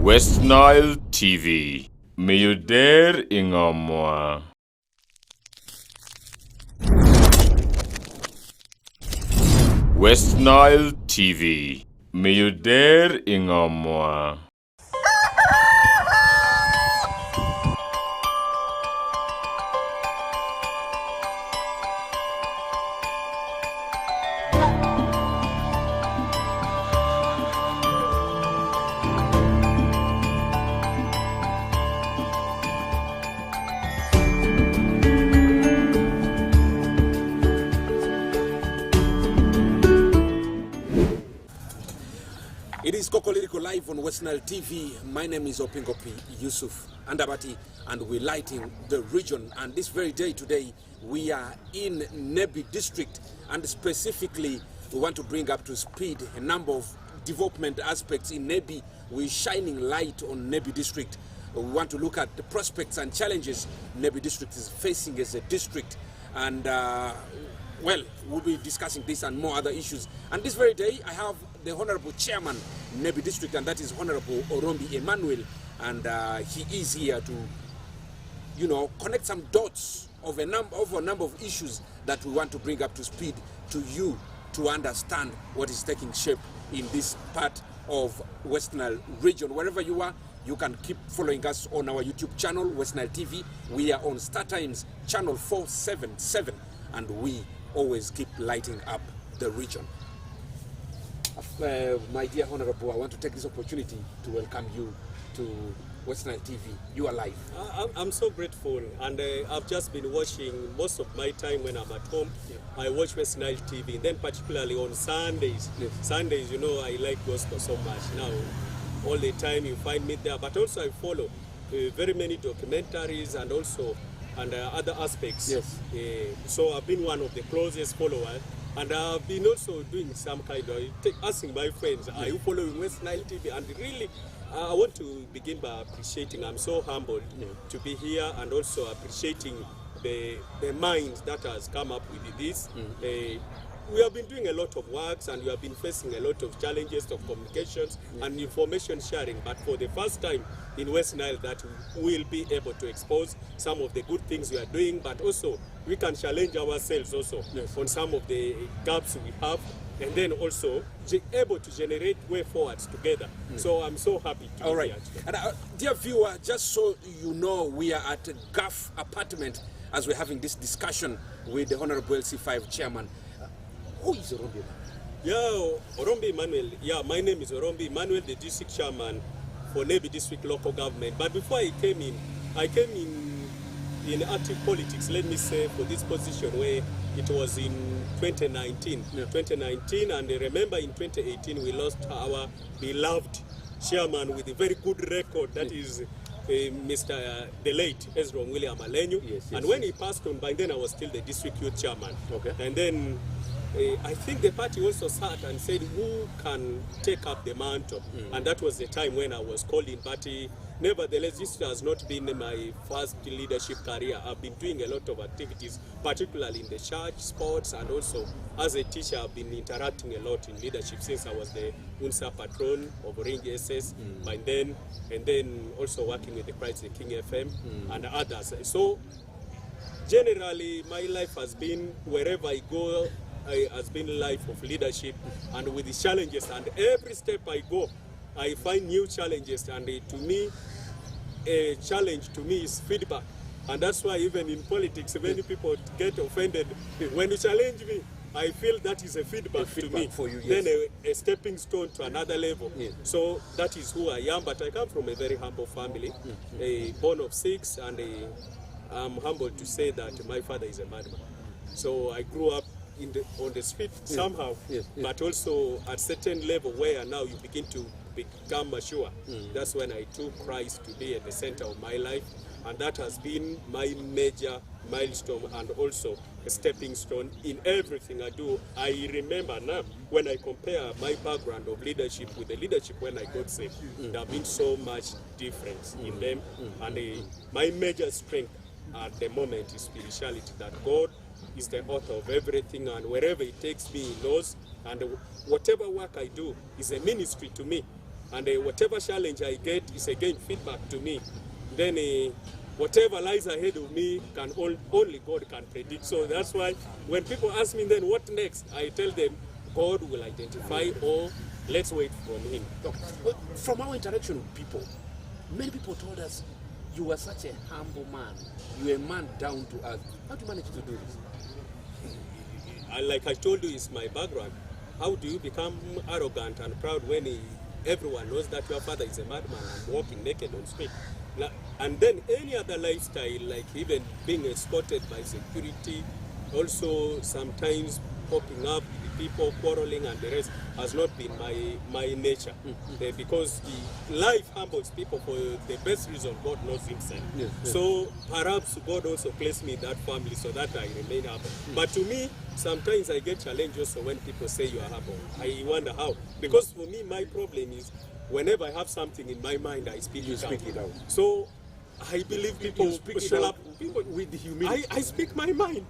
West Nile TV. Meyuder Ingomwa. West Nile TV. Meyuder Ingomwa. It is Kokoliriko live on West Nile TV. My name is Opingopi Yusuf Andabati, and we're lighting the region. And this very day today, we are in Nebi district, and specifically, we want to bring up to speed a number of development aspects in Nebi. We're shining light on Nebi district. We want to look at the prospects and challenges Nebi district is facing as a district. And well, we'll be discussing this and more other issues. And this very day, I have the Honorable Chairman, Nebi District, and that is Honorable Orombi Emmanuel. And he is here to, you know, connect some dots of a number of issues that we want to bring up to speed to you to understand what is taking shape in this part of West Nile region. Wherever you are, you can keep following us on our YouTube channel, West Nile TV. We are on Star Times channel 477, and we always keep lighting up the region. My dear Honorable, I want to take this opportunity to welcome you to West Nile TV. You are live. I'm so grateful, and I've just been watching most of my time when I'm at home. Yeah. I watch West Nile TV, then particularly on Sundays. Yes. Sundays, you know, I like gospel so much. Now, all the time you find me there, but also I follow very many documentaries and also other aspects. Yes. So I've been one of the closest followers. And I've been also doing some kind of asking my friends, are you following West Nile TV? And really, I want to begin by appreciating, I'm so humbled to be here, and also appreciating the mind that has come up with this. We have been doing a lot of works, and we have been facing a lot of challenges of communications and information sharing, but for the first time in West Nile that we will be able to expose some of the good things we are doing, but also we can challenge ourselves also on some of the gaps we have, and then also able to generate way forwards together. So I'm so happy to be here. And dear viewer, just so you know, we are at Gaff apartment as we're having this discussion with the Honorable LC5 Chairman. Who is Orombi? Yeah, Orombi Emmanuel. Yeah, my name is Orombi Emmanuel, the district chairman for Nebi District Local Government. But before I came in active politics, let me say, for this position where it was in 2019. Yeah. 2019, and I remember in 2018 we lost our beloved chairman with a very good record, that is Mr. the late Ezra William Alenyu. Yes, and when he passed on, by then I was still the district youth chairman. Okay. And then I think the party also sat and said, who can take up the mantle? And that was the time when I was called in. But nevertheless, this has not been my first leadership career. I've been doing a lot of activities, particularly in the church, sports, and also as a teacher, I've been interacting a lot in leadership since I was the UNSA patron of Ring SS, and then also working with the Christ the King FM and others. So generally, my life has been, wherever I go, has been a life of leadership, and with the challenges, and every step I go, I find new challenges, and to me, a challenge to me is feedback. And that's why even in politics, many people get offended. When you challenge me, I feel that is a feedback to me, for you, yes. Then a stepping stone to another level. Yes. So that is who I am, but I come from a very humble family, born of 6, and I'm humbled to say that my father is a madman. So I grew up on the street somehow, but also at certain level where now you begin to become mature. That's when I took Christ to be at the center of my life, and that has been my major milestone and also a stepping stone in everything I do. I remember now when I compare my background of leadership with the leadership when I got saved, there have been so much difference in them, and my major strength at the moment is spirituality, that God is the author of everything, and wherever he takes me, he knows, and whatever work I do is a ministry to me. And whatever challenge I get is again feedback to me. Then whatever lies ahead of me can only God can predict. So that's why when people ask me then what next, I tell them God will identify, or let's wait from him. From our interaction with people, many people told us you were such a humble man. You were a man down to earth. How do you manage to do this? Like I told you, it's my background. How do you become arrogant and proud when everyone knows that your father is a madman and walking naked on street? And then any other lifestyle, like even being escorted by security, also sometimes popping up with people quarreling and the rest, has not been my nature. Because the life humbles people for the best reason God knows himself. Yes. So perhaps God also placed me in that family so that I remain humble. But to me, sometimes I get challenged also when people say you are humble. I wonder how. Because for me, my problem is whenever I have something in my mind, I speak it out. So I believe people speak it shall out have people with the humility. I speak my mind.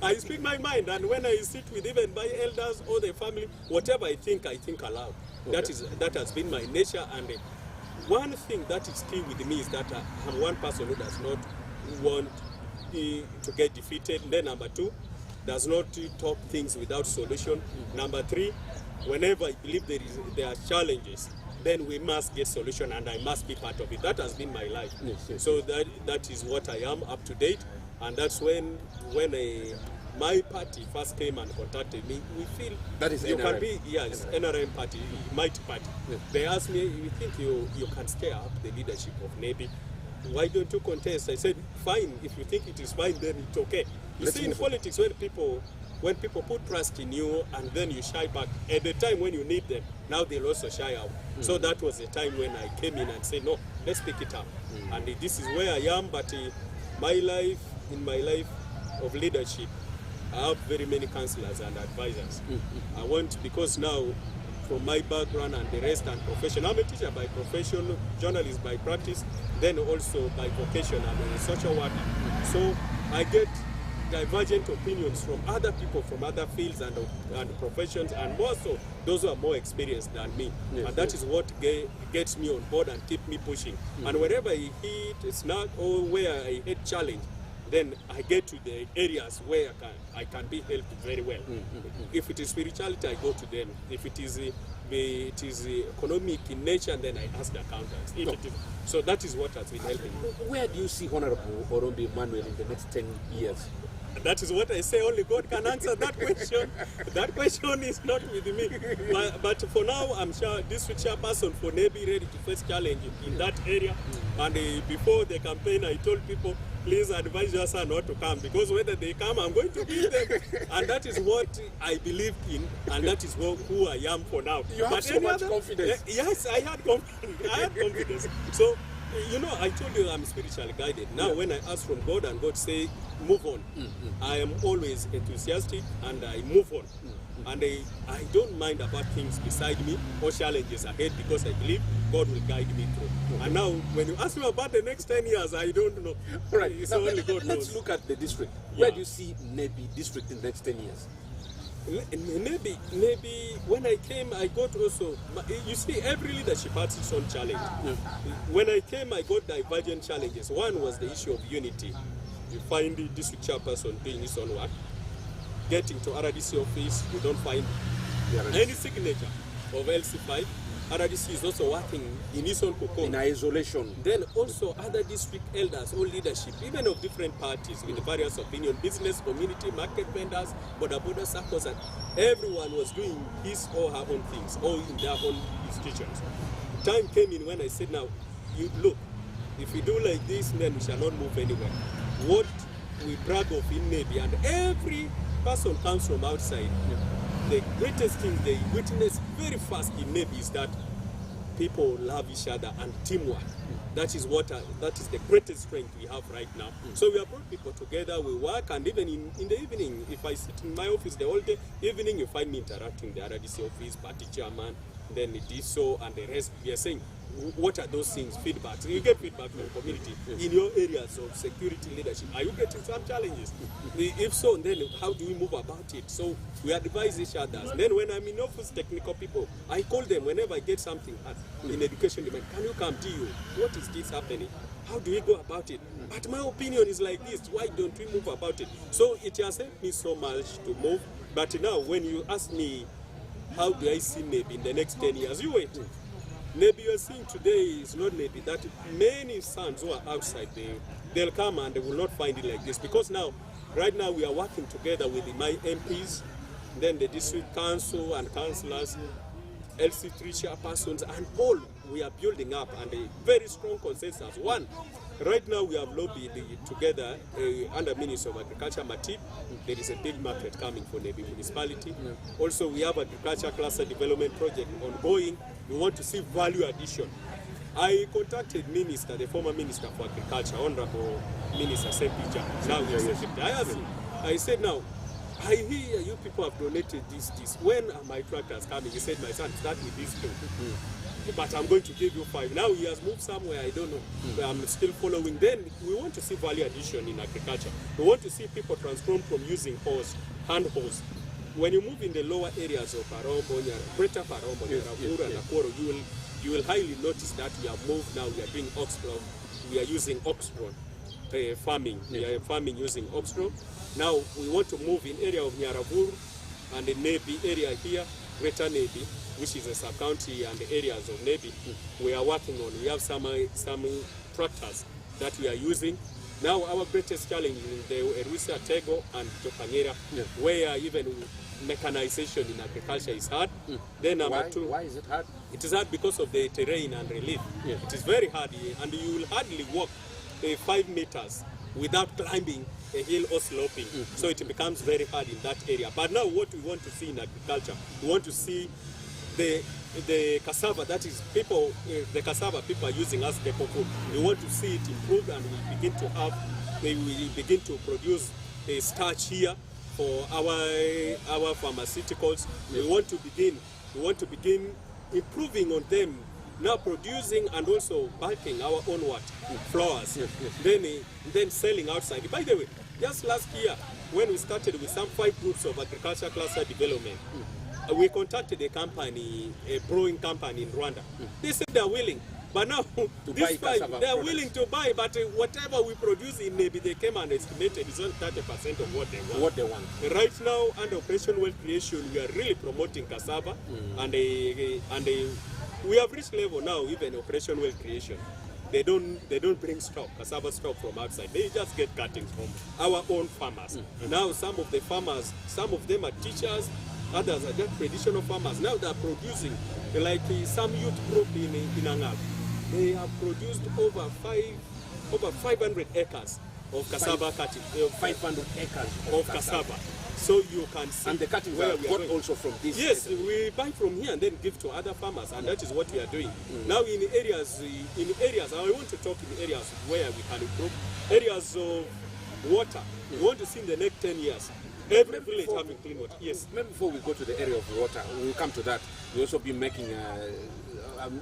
I speak my mind, and when I sit with even my elders or the family, whatever I think aloud. Okay. That has been my nature. And one thing that is key with me is that I'm one person who does not want to get defeated. Then number two, does not talk things without solution. Number three, whenever I believe there are challenges, then we must get solution, and I must be part of it. That has been my life. Yes. So that is what I am up to date, and that's when my party first came and contacted me. We feel That is you NRM. can be NRM party, mighty party. Yes. They asked me, we think you can scare up the leadership of Navy. Why don't you contest? I said, fine. If you think it is fine, then it's okay. You Let's see, in move on. politics, when people put trust in you and then you shy back, at the time when you need them, now they'll also shy out. So that was the time when I came in and said, no, let's pick it up. And this is where I am. But in my life of leadership, I have very many counselors and advisors. I want, because now, from my background and the rest and profession, I'm a teacher by profession, journalist by practice, then also by vocation, I'm a social worker. So I get divergent opinions from other people from other fields and professions, and more so those who are more experienced than me. Yes, And that is what gets me on board and keep me pushing. And wherever I hit a snag or where I hit challenge, then I get to the areas where I can be helped very well. If it is spirituality, I go to them. If it is economic in nature, then I ask the accountants. So that is what has been helping me. Where do you see Honorable Orombi Emmanuel in the next 10 years? That is what I say, only God can answer that question. That question is not with me. But for now, I'm sure district chairperson for Navy ready to face challenge in that area. And before the campaign, I told people, please advise your son not to come, because whether they come, I'm going to beat them. And that is what I believe in, and that is who I am for now. You have so much confidence. Yes, I had confidence. So, I told you I'm spiritually guided. Now, when I ask from God and God say, move on, I am always enthusiastic and I move on. And I don't mind about things beside me or challenges ahead, because I believe God will guide me through. And now, when you ask me about the next 10 years, I don't know. All right, It's now, only God let's knows. look at the district. Yeah. Where do you see Nebi district in the next 10 years? Maybe when I came, I got also, you see, every leadership has its own challenge. When I came, I got divergent challenges. One was the issue of unity. You find the district chairperson doing his own work. Getting to RDC office, you don't find any signature of LC5. RDC is also working in his own cocoon. In isolation. Then also other district elders or leadership, even of different parties with various opinion, business, community, market vendors, border circles, and everyone was doing his or her own things, all in their own institutions. Time came in when I said, now, you look, if we do like this, then we shall not move anywhere. What we brag of in Navy, and every person comes from outside. The greatest thing they witness very fast in Navy is that people love each other and teamwork. That is the greatest strength we have right now. So we have brought people together, we work, and even in the evening, if I sit in my office the whole day, evening you find me interacting with the RDC office, party chairman, then the DSO and the rest. We are saying, what are those things, feedbacks? You get feedback from the community in your areas of security leadership. Are you getting some challenges? If so, then how do we move about it? So we advise each other. Then when I'm in office, technical people, I call them whenever I get something in education demand. Can you come to you? What is this happening? How do we go about it? But my opinion is like this. Why don't we move about it? So it has helped me so much to move. But now when you ask me, how do I see maybe in the next 10 years? You wait. Maybe you're seeing today is not maybe that many sons who are outside, they'll come and they will not find it like this. Because now, right now we are working together with my MPs, then the district council and councillors, LC3 chairpersons, and all we are building up and a very strong consensus. One, right now we have lobbied together under Minister of Agriculture, Matip. There is a big market coming for Nebi municipality. Also, we have agriculture cluster development project ongoing. We want to see value addition. I contacted Minister, the former Minister for Agriculture, Honorable Minister Sepija. Now we are I asked him, I said, now, I hear you people have donated this. When are my tractors coming? He said, my son, start with this two. But I'm going to give you 5. Now he has moved somewhere, I don't know. I'm still following. Then we want to see value addition in agriculture. We want to see people transform from using hand hose. When you move in the lower areas of Parombo, Greater Parombo, Nyaraburu and Nakoro, you will highly notice that we have moved now. We are doing oxdrone. We are using oxdrone farming. We are farming using oxdrone. Now we want to move in area of Nyaraburu and the Nebi area here, Greater Nebi, which is a sub-county and the areas of Nebi. We are working on. We have some tractors that we are using. Now our greatest challenge is the Erusia, Tego and Topangera, where even mechanization in agriculture is hard. Then number two. Why is it hard? It is hard because of the terrain and relief. It is very hard, and you will hardly walk 5 meters without climbing a hill or sloping. So it becomes very hard in that area. But now what we want to see in agriculture, we want to see the cassava, that is people, the cassava people are using as staple food. We want to see it improve, and we begin to produce a starch here for our pharmaceuticals. We want to begin improving on them, now producing and also bulking our own flours, then selling outside. By the way, just last year when we started with some 5 groups of agriculture cluster development, we contacted a company, a brewing company in Rwanda. They said they're willing, but now these 5, they're willing to buy, but whatever we produce in Nebi, they came and estimated it's only 30% of what they want. Right now, under Operation Wealth Creation, we are really promoting cassava, and we have reached level now, even Operation Wealth Creation. They don't bring cassava stock from outside. They just get cuttings from our own farmers. Now some of the farmers, some of them are teachers, others are just traditional farmers. Now they are producing, like some youth group in Angal. They have produced over 500 acres of cassava cutting. 500 acres of cassava. So you can see. And the cuttings are got also from this. Yes, we buy from here and then give to other farmers, and that is what we are doing. Now in areas, I want to talk in areas where we can improve. Areas of water. We want to see in the next 10 years. Every village having clean water. Yes. Maybe before we go to the area of water, we'll come to that. We'll also be making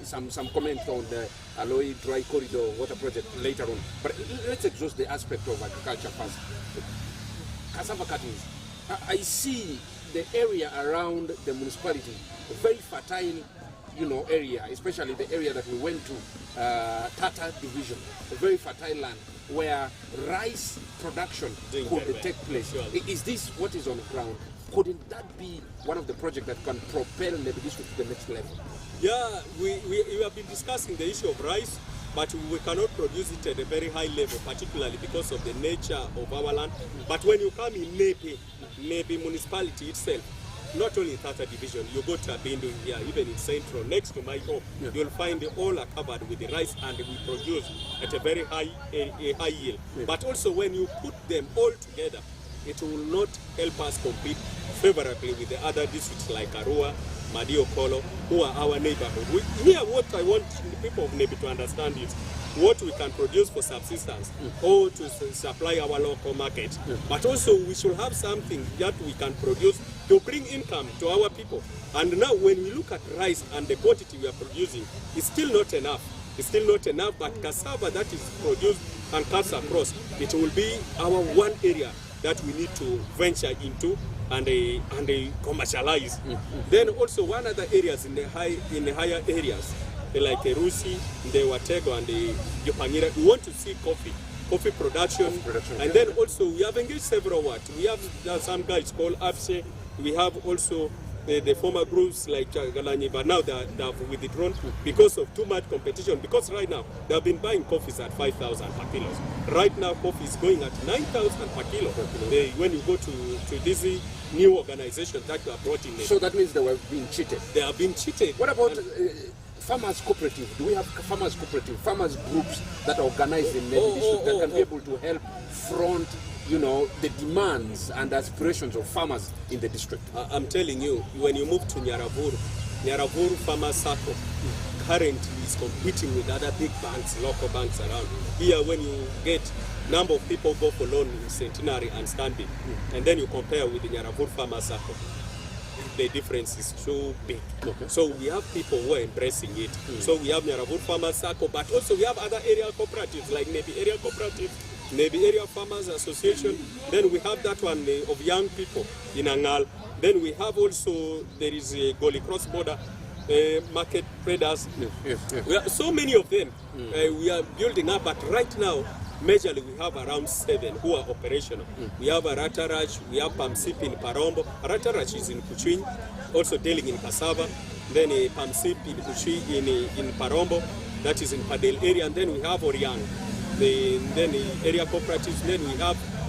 some comments on the Aloe Dry Corridor water project later on. But let's exhaust the aspect of agriculture first. Cassava cuttings. I see the area around the municipality, a very fertile, area, especially the area that we went to, Tata Division, a very fertile land where rice production could take place. Sure. Is this what is on the ground? Couldn't that be one of the projects that can propel the district to the next level? Yeah, we have been discussing the issue of rice, but we cannot produce it at a very high level, particularly because of the nature of our land. But when you come in Nebi municipality itself, not only in Tata Division, you go to Abindu here, even in Central, next to my home, you'll find all are covered with the rice, and we produce at a very high yield. But also when you put them all together, it will not help us compete favorably with the other districts like Arua, Madio Kolo, who are our neighborhood. Here, what I want the people of Nebi to understand is what we can produce for subsistence or to supply our local market. But also we should have something that we can produce to bring income to our people. And now when we look at rice and the quantity we are producing, it's still not enough. It's still not enough, but cassava that is produced and cuts across, it will be our one area that we need to venture into and commercialize. Then also one other areas in the higher areas, like Rusi, the Watego and the Yopangira, we want to see coffee production. And then also we have engaged several we have some guys called AFSE. We have also the former groups like Galani, but now they have withdrawn because of too much competition. Because right now they have been buying coffees at 5,000 per kilo. Right now coffee is going at 9,000 per kilo. When you go to this new organization that you have brought in. So that means they were being cheated. They have been cheated. What about farmers cooperative? Do we have farmers cooperative, farmers groups that are organized in the district that can be able to help front, you know, the demands and aspirations of farmers in the district? I'm telling you, when you move to Nyaravuru Farmers Circle currently is competing with other big banks, local banks around. Here when you get number of people go for loan in Centenary and Stanbic, and then you compare with the Nyaravuru Farmers Circle, the difference is too big. Okay. So we have people who are embracing it. So we have Nyaravuru Farmers Circle, but also we have other area cooperatives like Nebi Area Cooperative, Nebi Area Farmers Association. Then we have that one of young people in Angal. Then we have also, there is a Goli Cross Border market traders. We have so many of them. We are building up, but right now, majorly we have around 7 who are operational. We have Arataraj, we have Pamsip in Parombo. Arataraj is in Kuching, also dealing in cassava. Then Pamsip in Kuchi in Parombo, that is in Padel area. And then we have Oriang, then the area cooperatives. Then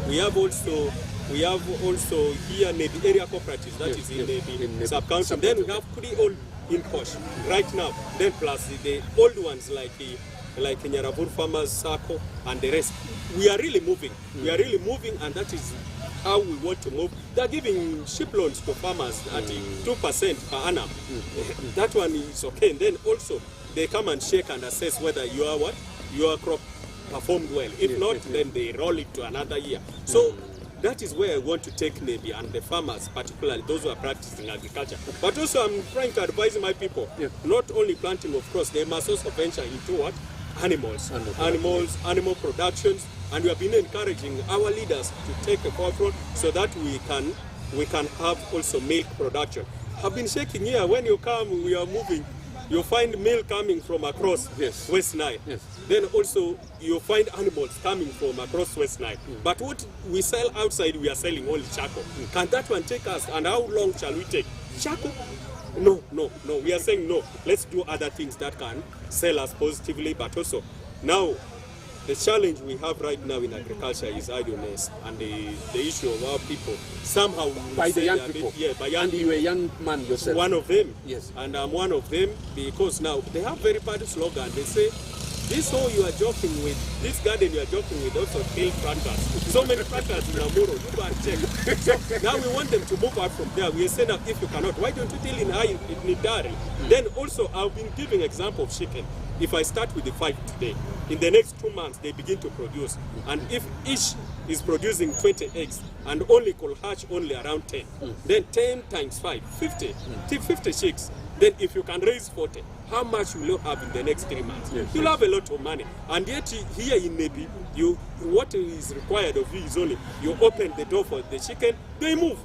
we have also here the area cooperatives, that is in the sub-county. Then we have pretty old in Kosh right now. Then plus the old ones like Nyaravuru Farmers Circle and the rest. We are really moving. We are really moving, and that is how we want to move. They are giving ship loans to farmers at 2% per annum. That one is okay. And then also they come and check and assess whether your crop performed well. If not, then they roll it to another year. So that is where I want to take Nebi and the farmers, particularly those who are practicing agriculture. But also I'm trying to advise my people, not only planting, of course, they must also venture into what? Animal productions. And we have been encouraging our leaders to take a forefront so that we can have also milk production. I've been checking here, when you come, we are moving, you find milk coming from across West Nile. Then also you find animals coming from across West Nile. But what we sell outside, we are selling only charcoal. Can that one take us? And how long shall we take? Charcoal? No. We are saying no. Let's do other things that can sell us positively. But also now the challenge we have right now in agriculture is idleness and the issue of our people. Somehow by the young people. By young people. You a young man yourself. One of them. Yes. And I'm one of them, because now they have very bad slogan. They say, this hole you are joking with, this garden you are joking with also kill tractors. So many tractors in Amuro, you go and check. So now we want them to move out from there. We are saying that if you cannot, why don't you deal in Nidari? Then also I've been giving example of chicken. If I start with the 5 today, in the next 2 months they begin to produce. And if each is producing 20 eggs and only could hatch only around 10, then 10 times 5, 50, 50 chicks. Then if you can raise 40, how much will you have in the next 3 months? You'll have a lot of money. And yet here in Nebi, what is required of you is only you open the door for the chicken, they move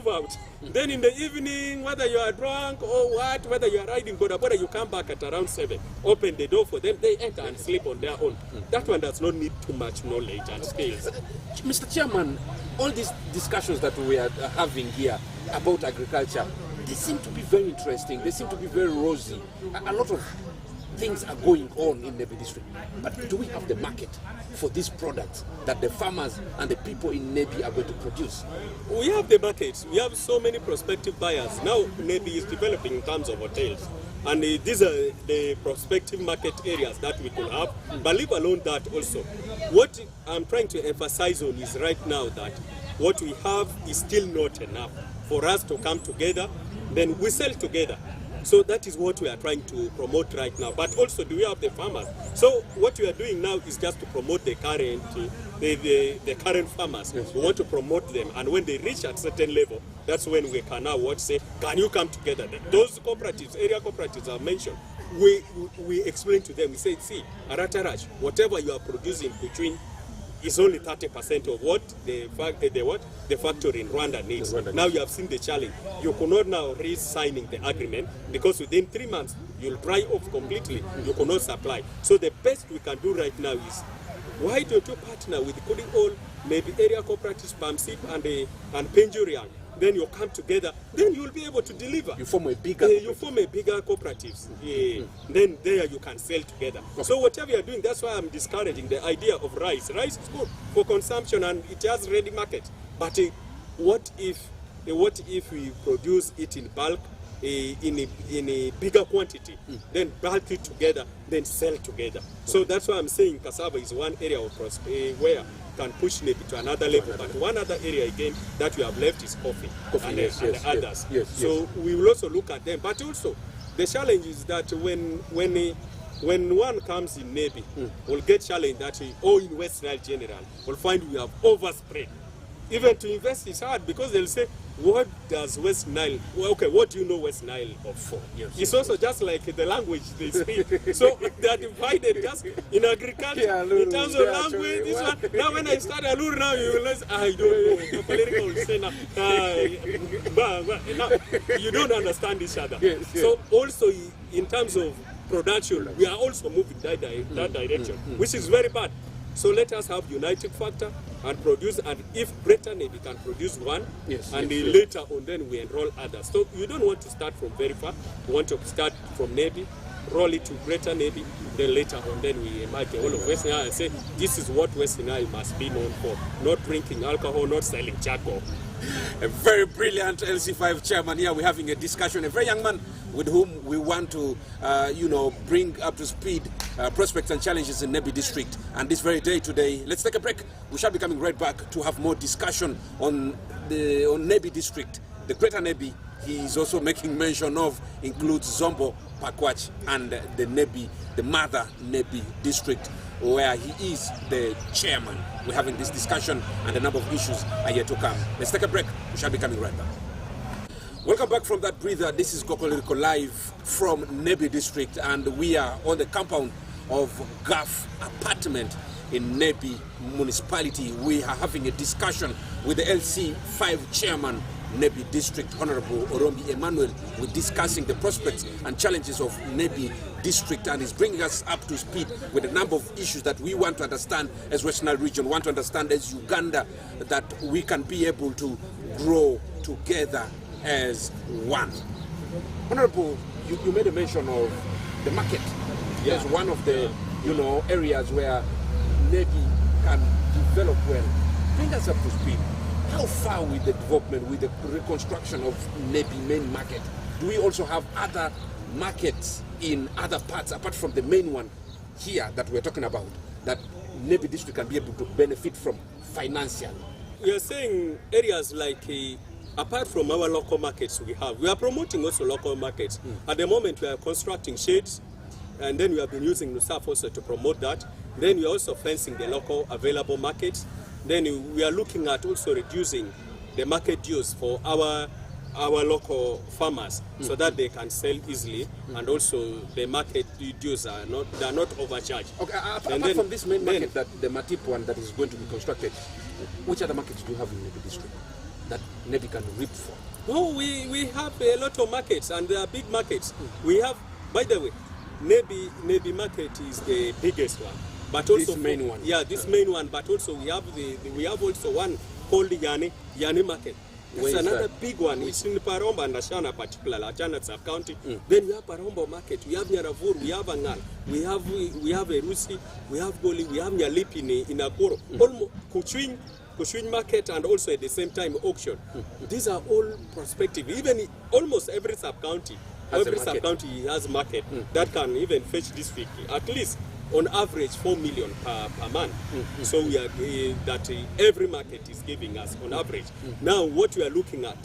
out. Then in the evening, whether you are drunk or what, whether you are riding boda, you come back at around 7, open the door for them, they enter and sleep on their own. That one does not need too much knowledge and skills. Mr. Chairman, all these discussions that we are having here about agriculture, they seem to be very interesting. They seem to be very rosy. A lot of things are going on in Nebi district. But do we have the market for these products that the farmers and the people in Nebi are going to produce? We have the markets. We have so many prospective buyers. Now Nebi is developing in terms of hotels. And these are the prospective market areas that we could have. But leave alone that also. What I'm trying to emphasize on is right now that what we have is still not enough for us to come together. Then we sell together. So that is what we are trying to promote right now. But also, do we have the farmers? So what we are doing now is just to promote the current farmers. We want to promote them, and when they reach a certain level, that's when we can now say, can you come together? Those cooperatives, area cooperatives are mentioned. We explain to them, we say, see, Arataraj, whatever you are producing between is only 30% of what the factory in Rwanda needs. Now you have seen the challenge. You cannot now re-signing the agreement because within 3 months you'll dry off completely. You cannot supply. So the best we can do right now is, why don't you partner with Kokoliriko, maybe area cooperatives, PAMSIP and Penjurian? Then you come together, then you'll be able to deliver. You form a bigger cooperatives. Then there you can sell together. Okay. So whatever you're doing, that's why I'm discouraging the idea of rice. Rice is good for consumption and it has ready market. But what if we produce it in bulk, in a bigger quantity, then bulk it together, then sell together. So that's why I'm saying cassava is one area of where can push maybe to another level. But one other area again that we have left is coffee and others. So we will also look at them. But also the challenge is that when one comes in Navy, we'll get challenged that in West Nile General, we'll find we have overspread. Even to invest is hard because they'll say, what does West Nile, well, okay, what do you know West Nile of for? It's also just like the language they speak. So they are divided just in agriculture, in terms of language. This one. Now when I start Alur now, you realize, I don't know. Kokoliriko will say now, you don't understand each other. So also in terms of production, we are also moving that direction, which is very bad. So let us have united factor and produce, and if Greater Navy can produce one, later on then we enroll others. So you don't want to start from very far. You want to start from Navy, roll it to Greater Navy, then later on then we emerge the whole of Western Isle and say, this is what Western Isle must be known for. Not drinking alcohol, not selling charcoal. A very brilliant LC5 chairman here. We're having a discussion, a very young man with whom we want to, bring up to speed prospects and challenges in Nebi district. And this very day today, let's take a break. We shall be coming right back to have more discussion on Nebi district. The Greater Nebi, he is also making mention of, includes Zombo, Pakwach, and the Nebi, the mother Nebi district, where he is the chairman. We're having this discussion and a number of issues are yet to come. Let's take a break. We shall be coming right back. Welcome back from that breather. This is Kokoliriko live from Nebi district, and we are on the compound of Gaf apartment in Nebi municipality. We are having a discussion with the LC5 chairman, Nebi district, Honorable Orombi Emmanuel. We're discussing the prospects and challenges of Nebi district, and he's bringing us up to speed with a number of issues that we want to understand as Western Nile region, want to understand as Uganda, that we can be able to grow together as one. Honorable, you made a mention of the market as one of the areas where Nebi can develop well. Bring us up to speed. How far with the development, with the reconstruction of Nebi main market? Do we also have other markets in other parts apart from the main one here that we're talking about, that Nebi district can be able to benefit from financially? We are saying areas like apart from our local markets we are promoting also local markets. At the moment we are constructing shades, and then we have been using NUSAF also to promote that. Then we are also fencing the local available markets. Then we are looking at also reducing the market dues for our local farmers so that they can sell easily, and also the market dues are not overcharged. Okay, apart from this main market, that the Matip one that is going to be constructed, which other markets do you have in Nebi district that Nebi can reap for? No, we have a lot of markets, and they are big markets. We have, by the way, Nebi market is the biggest one. But also this main one. Yeah, this main one. But also we have also one called the Yani market. It's another big one. It's in Paromba and Ashana particularly, Ashana sub-county. Then we have Paromba market, we have Nyaravur, we have Angal, we have Erusi, we have Goli, we have Nyalip in Akoro. Kuchwin market, and also at the same time auction. These are all prospective. Even almost every sub-county has market that can even fetch this figure. At least on average 4 million per month. So we are that every market is giving us on average. Now what we are looking at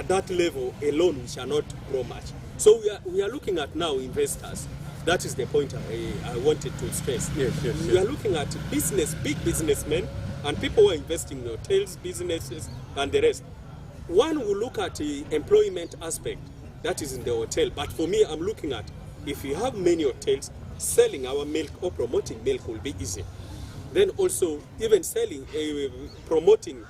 that level alone, we shall not grow much. So we are looking at now investors. That is the point I wanted to stress. We are looking at big businessmen and people who are investing in hotels, businesses, and the rest. one will look at the employment aspect that is in the hotel. But for me, I'm looking at if you have many hotels, selling our milk or promoting milk will be easy. Then also even selling, promoting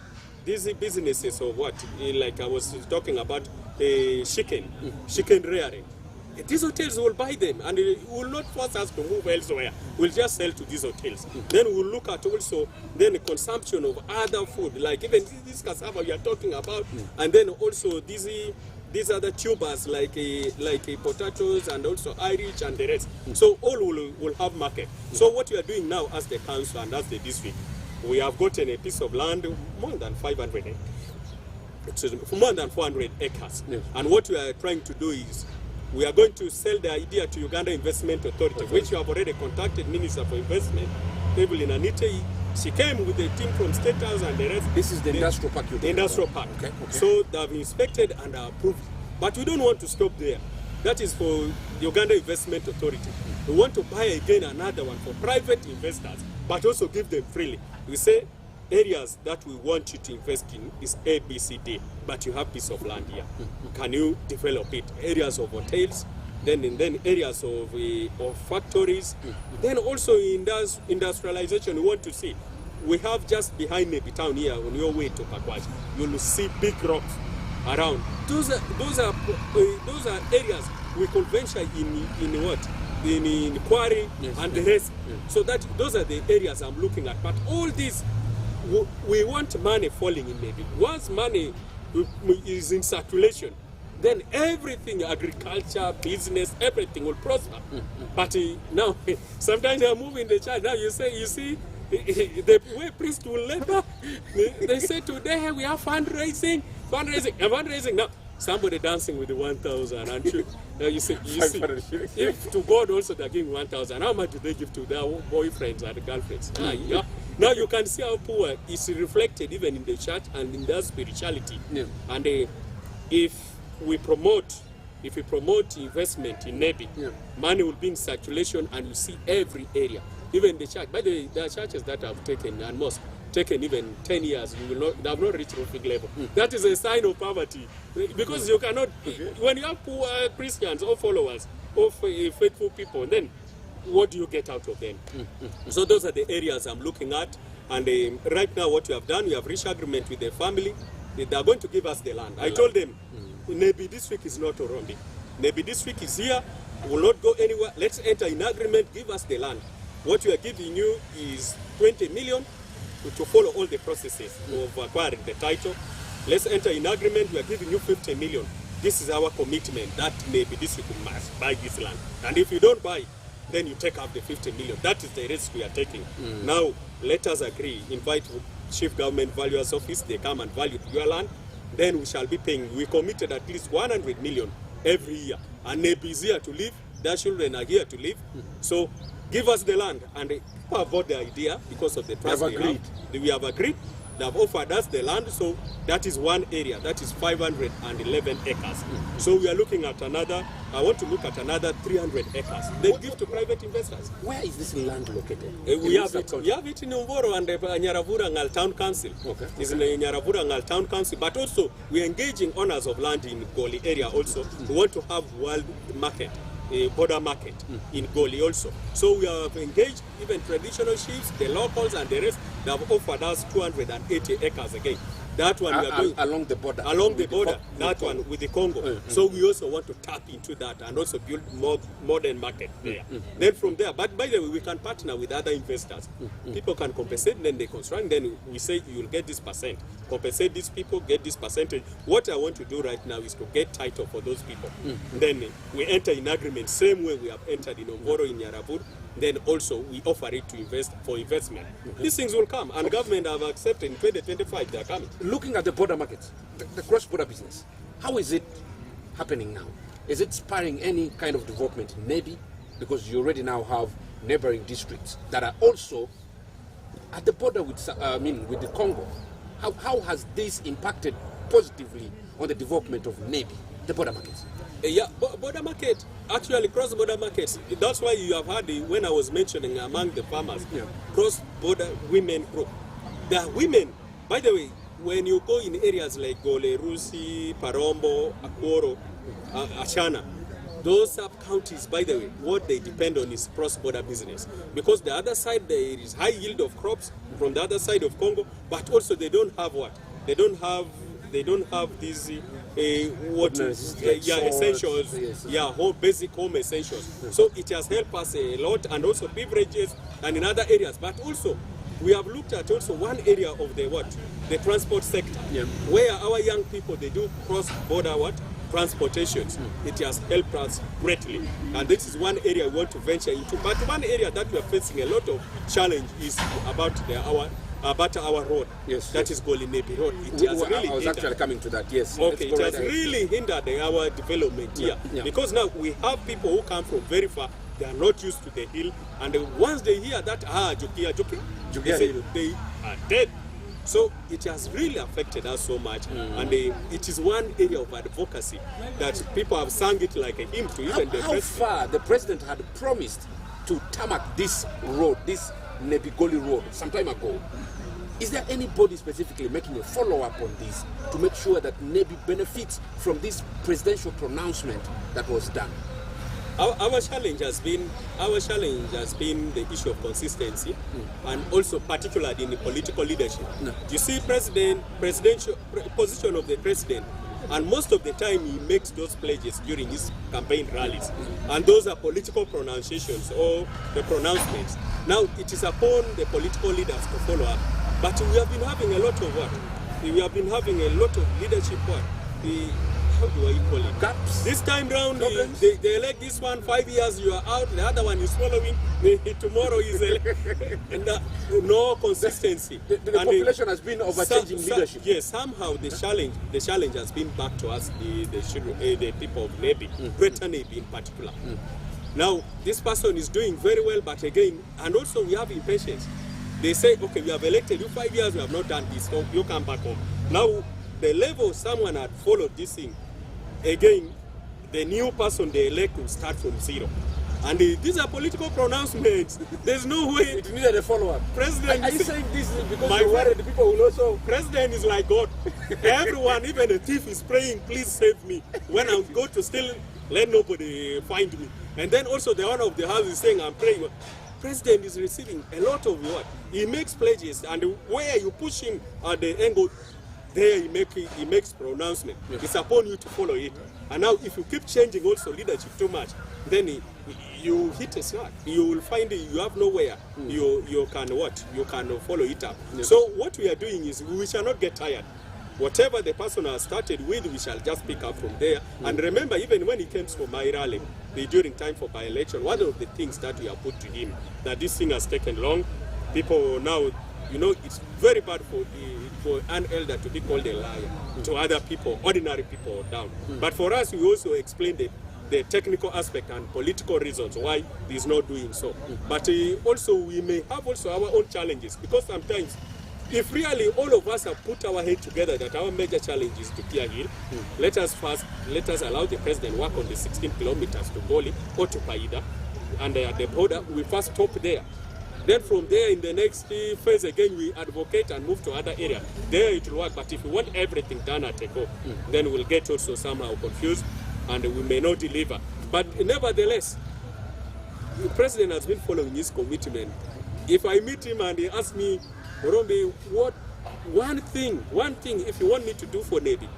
these businesses of what, like I was talking about, chicken rearing. These hotels will buy them and will not force us to move elsewhere. We'll just sell to these hotels. Then we'll look at also then the consumption of other food, like even this cassava we are talking about, and then also these other tubers like potatoes and also Irish and the rest. So all will have market. So what we are doing now as the council and as the district, we have gotten a piece of land more than 500 more than 400 acres. And what we are trying to do is we are going to sell the idea to Uganda Investment Authority, which we have already contacted Minister for Investment, Evelyn Anitei. She came with a team from State House and the rest. This is the industrial park. The industrial park. Okay. So they have inspected and are approved. But we don't want to stop there. That is for the Uganda Investment Authority. We want to buy again another one for private investors, but also give them freely. We say areas that we want you to invest in is A, B, C, D, but you have piece of land here. Can you develop it? Areas of hotels, then areas of factories, then also in industrialization. We want to see. We have just behind Nebi town here on your way to Pakwaji, you will see big rocks around. Those are areas we could venture in what? In quarry and the rest. So that those are the areas I'm looking at. But all these, we want money falling in maybe. Once money is in circulation, then everything, agriculture, business, everything will prosper. But now, sometimes they are moving the child. Now you see, the way priests will labor, they say today we have fundraising. Now, somebody dancing with the 1,000 and you see, if to God also they're giving 1,000, how much do they give to their boyfriends and girlfriends? Now you can see how poor is reflected even in the church and in their spirituality. And if we promote investment in Nebi, money will be in circulation and you see every area, even the church. By the way, there are churches that have taken and mosques taken even 10 years, they have not reached roofing level. That is a sign of poverty, because you cannot, when you have poor Christians or followers of faithful people, then what do you get out of them? So those are the areas I'm looking at, and right now what we have done, we have reached agreement with the family. They are going to give us the land. I told them, Nebi district is not Orombi. Nebi district is here, will not go anywhere. Let's enter in agreement, give us the land. What we are giving you is 20 million to follow all the processes of acquiring the title. Let's enter in agreement, we are giving you 50 million. This is our commitment that maybe this you must buy this land. And if you don't buy, then you take up the 50 million. That is the risk we are taking. Now, let us agree, invite Chief Government Valuer's Office, they come and value your land, then we shall be paying. We committed at least 100 million every year. And Nebi is here to live, their children are here to live. So give us the land, and people have bought the idea because of the trust they have. We have agreed. They have offered us the land, so that is one area. That is 511 acres. So we are looking at another. I want to look at another 300 acres. They give to private investors. Where is this land located? We have it in Umboro and Nyaravura Ngal Town Council. It's in Nyaravura Ngal Town Council. But also we are engaging owners of land in Goli area also. We want to have world market. A border market in Goli also. So we have engaged even traditional chiefs, the locals and the rest. They have offered us 280 acres again. That one we are going along the border. Along the border, that one with the Congo. So we also want to tap into that and also build more modern market there. Then from there, but by the way, we can partner with other investors. People can compensate, then they construct, then we say you will get this percent. Compensate these people, get this percentage. What I want to do right now is to get title for those people. Then we enter in agreement, same way we have entered in Omboro, in Yarabur. Then also we offer it to invest for investment. These things will come, and government have accepted in 2025 they are coming. Looking at the border markets, the cross-border business, how is it happening now? Is it spurring any kind of development in Nebi? Because you already now have neighboring districts that are also at the border with, with the Congo. How has this impacted positively on the development of Nebi, the border markets? Yeah, border market, actually cross-border markets. That's why you have heard when I was mentioning among the farmers, cross-border women group. There are women, by the way, when you go in areas like Gole, Rusi, Parombo, Akoro, Ashana, those sub-counties, by the way, what they depend on is cross-border business. Because the other side, there is high yield of crops from the other side of Congo, but also they don't have what? They don't have these essentials, whole basic home essentials. So it has helped us a lot, and also beverages and in other areas. But also, we have looked at also one area of the transport sector, where our young people, they do cross-border transportations. It has helped us greatly, and this is one area we want to venture into. But one area that we are facing a lot of challenge is about our road. That is Goli-Nebi Road. It has really I was actually coming to that. Yes. Okay, it has really hindered our development here because now we have people who come from very far. They are not used to the hill, and once they hear that Jokia Hill, they are dead. So it has really affected us so much, and it is one area of advocacy that people have sung it like a hymn to even the president. How far the president had promised to tarmac this road, this Nebigoli Road, some time ago? Is there anybody specifically making a follow-up on this to make sure that Nebi benefits from this presidential pronouncement that was done? Our challenge has been the issue of consistency, and also particularly in the political leadership. You see, presidential position of the president, and most of the time he makes those pledges during his campaign rallies, and those are political pronunciations or the pronouncements. Now it is upon the political leaders to follow up, but we have been having a lot of leadership how do I call it? Gaps. This time round, they elect this one, 5 years you are out, the other one is following, tomorrow is and no consistency. The population has been overchanging leadership. Yes, somehow the challenge has been back to us, the people of Nebi, Greater Nebi in particular. Now, this person is doing very well, but again, and also we have impatience. They say, okay, we have elected you 5 years, we have not done this, so you come back home. Now, the level someone had followed this thing, again, the new person they elect will start from zero. And these are political pronouncements. There's no way. It needed a follow-up. President, are you saying this is because you're worried the people will also... President is like God. Everyone, even a thief is praying, please save me. When I go to steal, let nobody find me. And then also the owner of the house is saying, I'm praying. President is receiving a lot of what? He makes pledges, and where you push him at the angle, there he makes pronouncement. It's upon you to follow it. And now if you keep changing also leadership too much, then you hit a snag. You will find you have nowhere you can follow it up. So what we are doing is we shall not get tired. Whatever the person has started with, we shall just pick up from there. And remember, even when he came for my rally, during time for by-election, one of the things that we have put to him, that this thing has taken long, people now, it's very bad for an elder to be called a liar to other people, ordinary people down. But for us, we also explain the technical aspect and political reasons why he's not doing so. But also, we may have also our own challenges, because sometimes, if really all of us have put our head together that our major challenge is to Kia Hill, let us allow the president work on the 16 kilometers to Goli or to Paida, and at the border, we first stop there. Then from there, in the next phase again, we advocate and move to other areas. There it will work, but if we want everything done at a go, then we'll get also somehow confused, and we may not deliver. But nevertheless, the president has been following his commitment. If I meet him and he asks me, Rombe, what one thing, if you want me to do for Navy,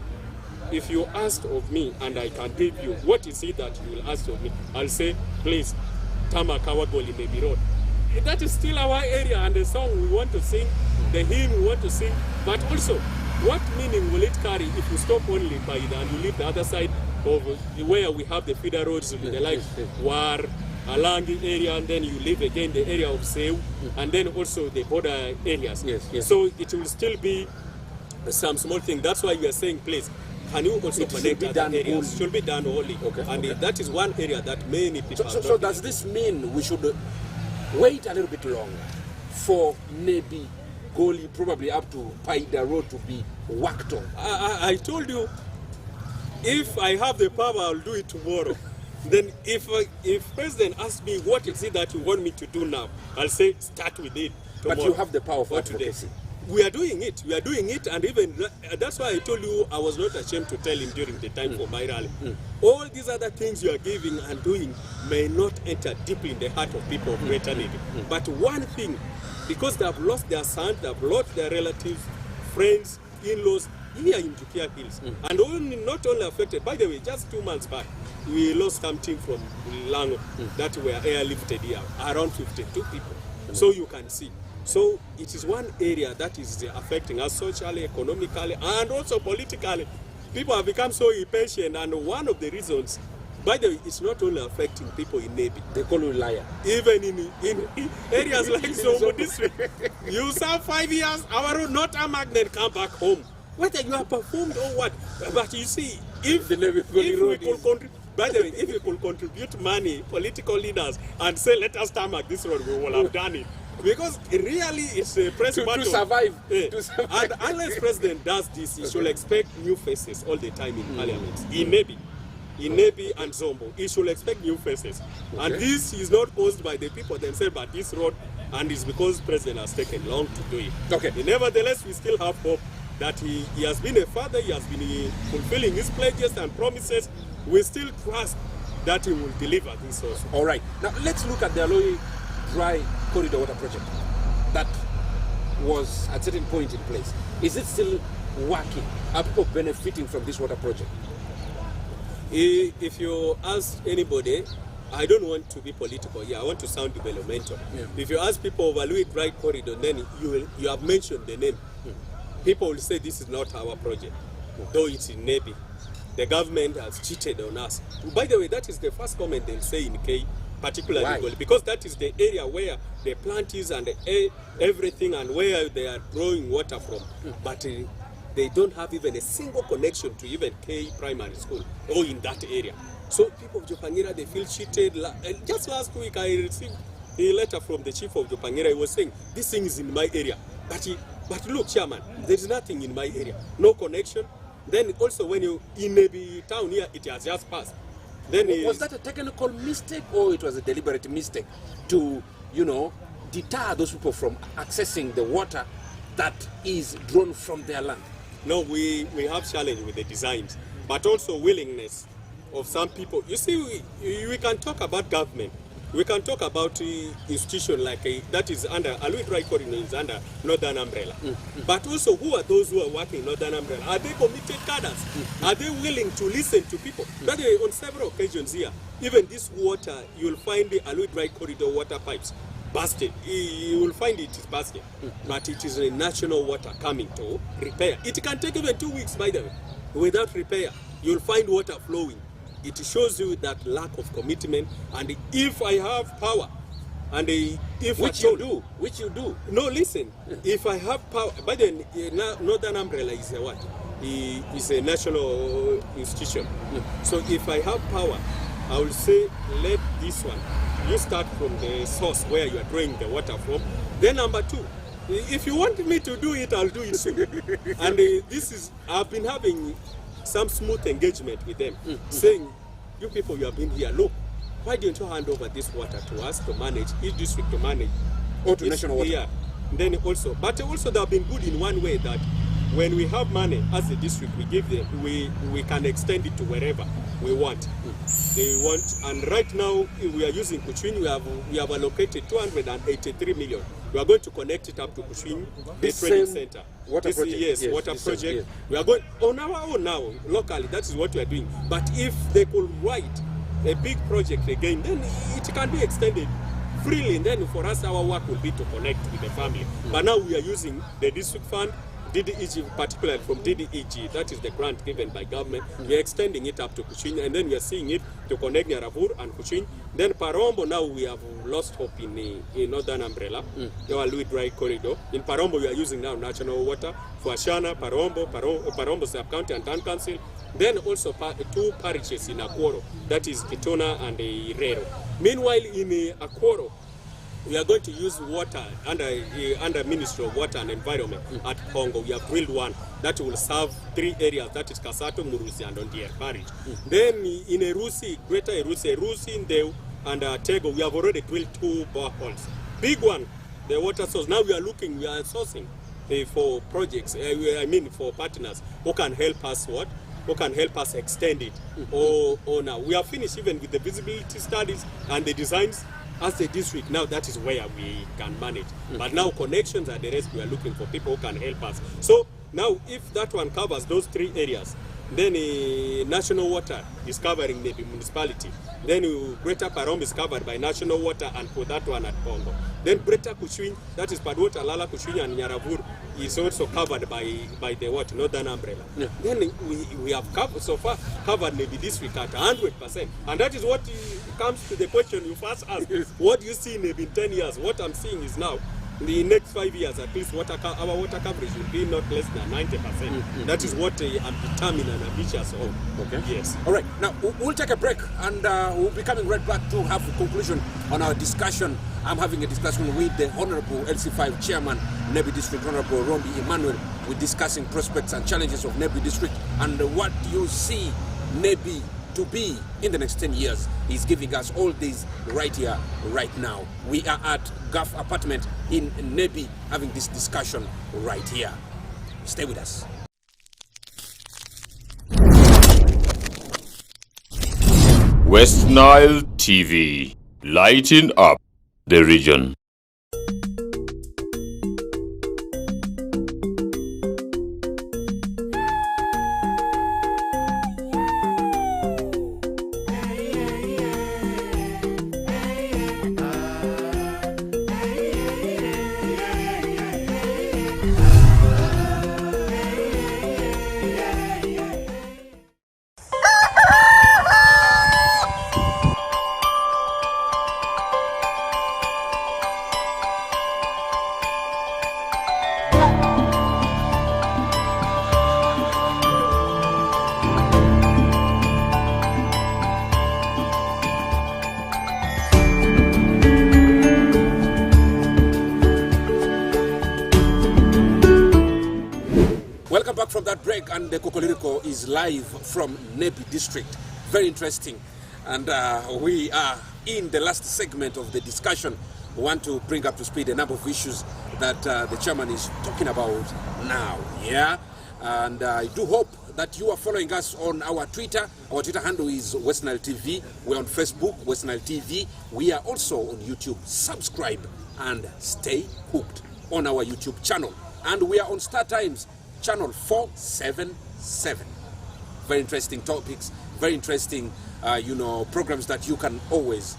if you ask of me and I can give you, what is it that you will ask of me? I'll say, please, Tamakawa Goli Navy Road. That is still our area, and the song we want to sing, the hymn we want to sing, but also, what meaning will it carry if you stop only by and you leave the other side of where we have the feeder roads, the like War, Alangi area, and then you leave again the area of Seu, and then also the border areas. So it will still be some small thing. That's why we are saying, please, can you also connect other areas? It should be done only. And that is one area that many people So does this mean we should wait a little bit longer for maybe Goli, probably up to Paida Road, to be worked on? I told you, if I have the power, I'll do it tomorrow. Then if President asks me what is it that you want me to do now, I'll say start with it tomorrow. But you have the power for advocacy. We are doing it. We are doing it, and even that's why I told you I was not ashamed to tell him during the time for my rally. All these other things you are giving and doing may not enter deeply in the heart of people of Greater Navy. But one thing, because they have lost their sons, they have lost their relatives, friends, in-laws here in Jukia Hills, and not only affected. By the way, just 2 months back, we lost something from Lango that were airlifted here, around 52 people. So you can see. So it is one area that is affecting us socially, economically, and also politically. People have become so impatient, and one of the reasons, by the way, it's not only affecting people in Navy. They call you liar. Even in areas like Zombo district, you serve 5 years, our road, not a magnet, come back home. Whether you have performed or what. But you see, if we could by the way, if we could contribute money, political leaders, and say, let us tarmac this road, we will have done it. Because really it's a press battle. To survive. To survive. And unless president does this, he should expect new faces all the time in parliament. In Navy and Zombo, he should expect new faces. And this is not caused by the people themselves, but this road, and it's because president has taken long to do it. Okay. Nevertheless, we still have hope that he has been a father, he has been fulfilling his pledges and promises. We still trust that he will deliver this also. All right. Now let's look at the Aloi Dry Corridor Water Project that was at a certain point in place. Is it still working? Are people benefiting from this water project? If you ask anybody, I don't want to be political here, I want to sound developmental. If you ask people of Aloi Dry Corridor, then you have mentioned the name. People will say this is not our project, though it's in Navy. The government has cheated on us. By the way, that is the first comment they'll say in K, particularly because that is the area where the plant is and everything, and where they are drawing water from. But they don't have even a single connection to even K primary school or in that area. So people of Jopangira, they feel cheated. Just last week I received a letter from the chief of Jopangira. He was saying, this thing is in my area. But look, Chairman, there is nothing in my area. No connection. Then also when you in maybe town here, it has just passed. Then was that a technical mistake, or it was a deliberate mistake to, deter those people from accessing the water that is drawn from their land? No, we have challenge with the designs, but also willingness of some people. You see, we can talk about government. We can talk about institution like that is under Aloi Dry Corridor is under Northern Umbrella. But also, who are those who are working in Northern Umbrella? Are they committed cadres? Are they willing to listen to people? That way, on several occasions here, even this water, you will find the Aloi Dry Corridor water pipes busted. You will find it is busted. But it is a national water coming to repair. It can take even 2 weeks, by the way. Without repair, you will find water flowing. It shows you that lack of commitment. And if I have power, and if which you do. No, listen. If I have power, by then Northern Umbrella is a what? Is a national institution. So if I have power, I will say let this one. You start from the source where you are drawing the water from. Then number two, if you want me to do it, I'll do it soon. And I've been having some smooth engagement with them, saying, you people, you have been here, look, why don't you hand over this water to us to manage, each district to manage? Or to national water? Yeah. Then also, but also they have been good in one way that when we have money as a district, we give them, we can extend it to wherever we want. They want, and right now we are using Kuchwin. We have allocated 283 million. We are going to connect it up to Kuchwin, this training center. Water project. Yes, water project. We are going on our own now, locally. That is what we are doing. But if they could write a big project again, then it can be extended freely. And then for us, our work will be to connect with the family. But now we are using the district fund, DDEG, particularly from DDEG, that is the grant given by government. We are extending it up to Kuchwin, and then we are seeing it to connect Nyaravur and Kuchwin. Then Parombo, now we have lost hope in Northern Umbrella, the Aloi Dry Corridor. In Parombo, we are using now national water for Ashana, Parombo Sub-County and Town Council. Then also two parishes in Akworo, that is Kitona and Irero. Meanwhile, in Akworo, we are going to use water under Ministry of Water and Environment at Congo. We have drilled one that will serve 3 areas, that is Kasato, Murusi, and Ondier Parish. Then in Erusi, Greater Erusi, Ndeu, and Tego, we have already drilled 2 boreholes. Big one, the water source. Now we are sourcing for projects, I mean for partners who can help us who can help us extend it. Or now we are finished even with the visibility studies and the designs as a district. Now that is where we can manage. But now connections and the rest, we are looking for people who can help us. So now if that one covers those 3 areas, then national water is covering the municipality. Then Greater Parom is covered by national water and for that one at Congo. Then Greater Kuchwin, that is Padwota, Lala, Kuchwin and Nyaravur, is also covered by the what, Northern Umbrella. Yeah. Then we have covered, so far covered maybe district at 100%. And that is what comes to the question you first asked. What do you see maybe in 10 years? What I'm seeing is now, in the next 5 years, at least our water coverage will be not less than 90%. That is what I'm determined and ambitious on. Okay. Yes. All right. Now, we'll take a break and we'll be coming right back to have a conclusion on our discussion. I'm having a discussion with the Honorable LC5 Chairman, Nebi District, Honorable Rombi Emmanuel. We're discussing prospects and challenges of Nebi District and what you see Nebi to be in the next 10 years. He's giving us all these right here, right now. We are at Gulf Apartment in Nebi having this discussion right here. Stay with us. West Nile TV, lighting up the region. Welcome back from that break, and the Kokoliriko is live from Nebi District. Very interesting. And we are in the last segment of the discussion. We want to bring up to speed a number of issues that the chairman is talking about now. Yeah? And I do hope that you are following us on our Twitter. Our Twitter handle is West Nile TV. We're on Facebook, West Nile TV. We are also on YouTube. Subscribe and stay hooked on our YouTube channel. And we are on Star Times channel 477. Very interesting topics, very interesting, programs that you can always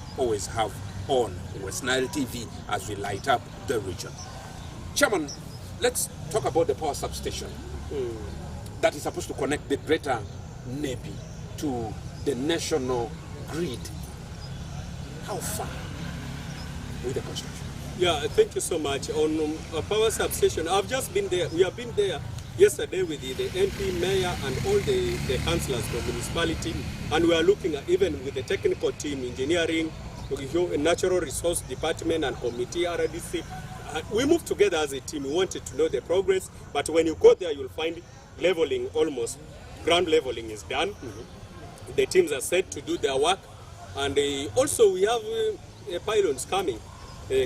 have on West Nile TV as we light up the region. Chairman, let's talk about the power substation that is supposed to connect the greater Nebi to the national grid. How far with the construction? Yeah, thank you so much. On a power substation, I've just been there. We have been there yesterday with the MP, mayor, and all the councillors from municipality, and we are looking at even with the technical team, engineering, natural resource department, and committee RDC. We moved together as a team. We wanted to know the progress, but when you go there, you'll find leveling almost. Ground leveling is done. The teams are set to do their work, and also we have pylons coming.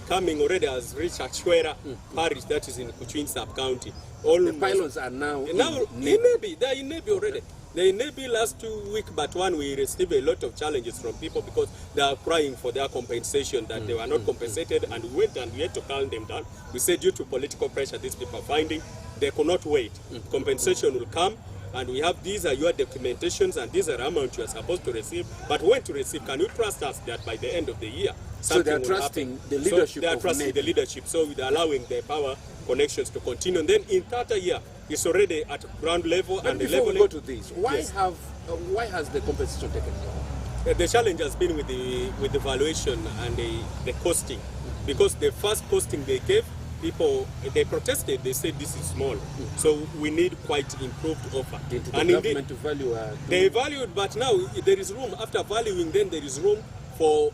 Coming already has reached Achwera parish, that is in Kuchwin sub-county. The pylons are now in Nebi. They are in Nebi already. They are in Nebi last 2 weeks, but we received a lot of challenges from people because they are crying for their compensation, that they were not compensated, and we went and we had to calm them down. We said due to political pressure these people are finding, they could not wait. Compensation will come, and we have these are your documentations and these are amounts you are supposed to receive. But when to receive, can you trust us that by the end of the year so they are trusting the leadership? So they are trusting the leadership, so they are allowing the power connections to continue. And then in third year, it's already at ground level. But and before the leveling. we go to this, why has the compensation taken long? The challenge has been with the valuation and the costing, because the first costing they gave, people, they protested, they said this is small. So we need quite improved offer. And government to value they valued, but now there is room. After valuing, then there is room for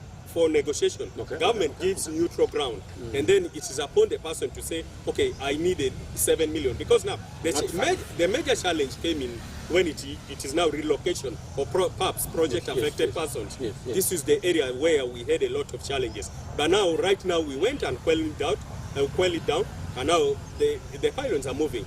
negotiation. Okay. Government gives neutral ground, and then it is upon the person to say, okay, I needed 7 million, because now the major challenge came in when it is now relocation or perhaps project affected persons. Yes. This is the area where we had a lot of challenges. But now, right now, we went and quell it down, And now the pylons are moving.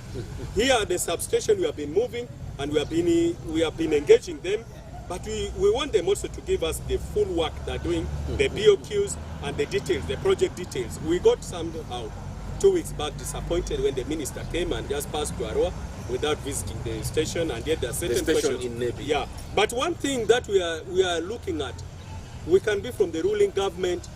Here at the substation, we have been moving, and we have been engaging them. But we want them also to give us the full work they're doing, the BOQs and the details, the project details. We got somehow 2 weeks back disappointed when the minister came and just passed to Arua without visiting the station, and yet there are certain questions. In Nebi. Yeah, but one thing that we are looking at, we can be from the ruling government.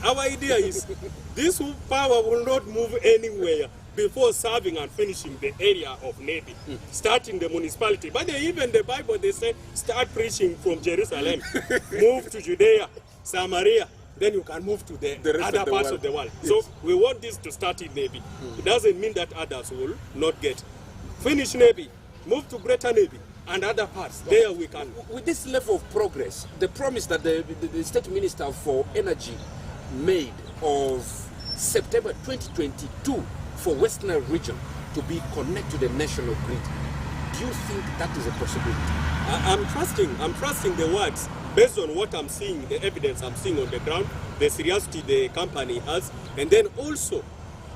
Our idea is this power will not move anywhere before serving and finishing the area of Nebi, starting the municipality. But even the Bible, they say, start preaching from Jerusalem, move to Judea, Samaria, then you can move to the other parts of the world. Yes. So we want this to start in Nebi. It doesn't mean that others will not get. Finish Nebi, move to Greater Nebi, and other parts. There we can. With this level of progress, the promise that the State Minister for Energy made of September 2022 for Western region to be connected to the national grid, do you think that is a possibility? I'm trusting the words based on what I'm seeing, the evidence I'm seeing on the ground, the seriously the company has, and then also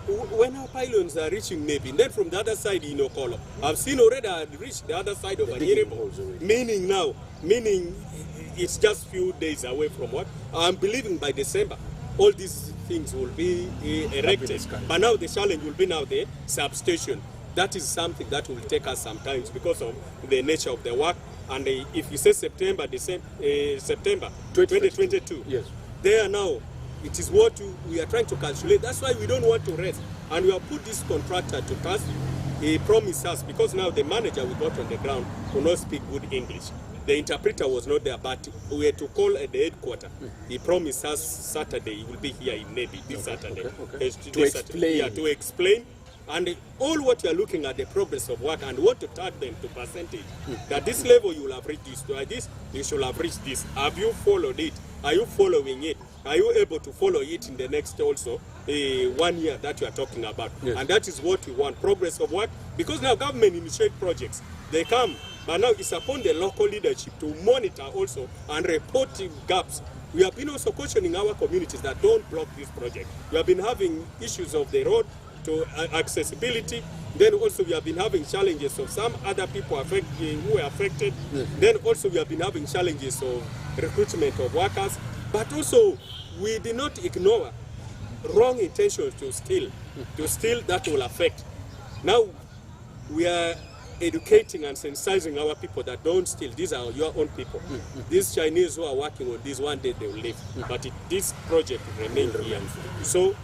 when our pylons are reaching Nebi, then from the other side in Okolo, I've seen already I reached the other side of Anyirimo, meaning it's just few days away from what I'm believing by December all these things will be erected. But now the challenge will be now the substation. That is something that will take us some time because of the nature of the work. And if you say September 2022, yes, there now, it is what we are trying to calculate. That's why we don't want to rest. And we have put this contractor to task. He promised us, because now the manager we got on the ground could not speak good English. The interpreter was not there, but we had to call at the headquarters. He promised us Saturday he will be here in Nebi this Saturday. To explain. And all what you are looking at, the progress of work, and want to tag them to percentage. That this level you will have reached this, to this you should have reached this. Have you followed it? Are you following it? Are you able to follow it in the next also 1 year that you are talking about? Yes. And that is what we want, progress of work. Because now government initiate projects. They come, but now it's upon the local leadership to monitor also and report gaps. We have been also questioning our communities that don't block this project. We have been having issues of the road to accessibility. Then also we have been having challenges of some other people who are affected. Yes. Then also we have been having challenges of recruitment of workers. But also we did not ignore wrong intentions to steal that will affect. Now we are educating and sensitizing our people that don't steal. These are your own people. These Chinese who are working on this, one day they will leave. But this project will remain here. So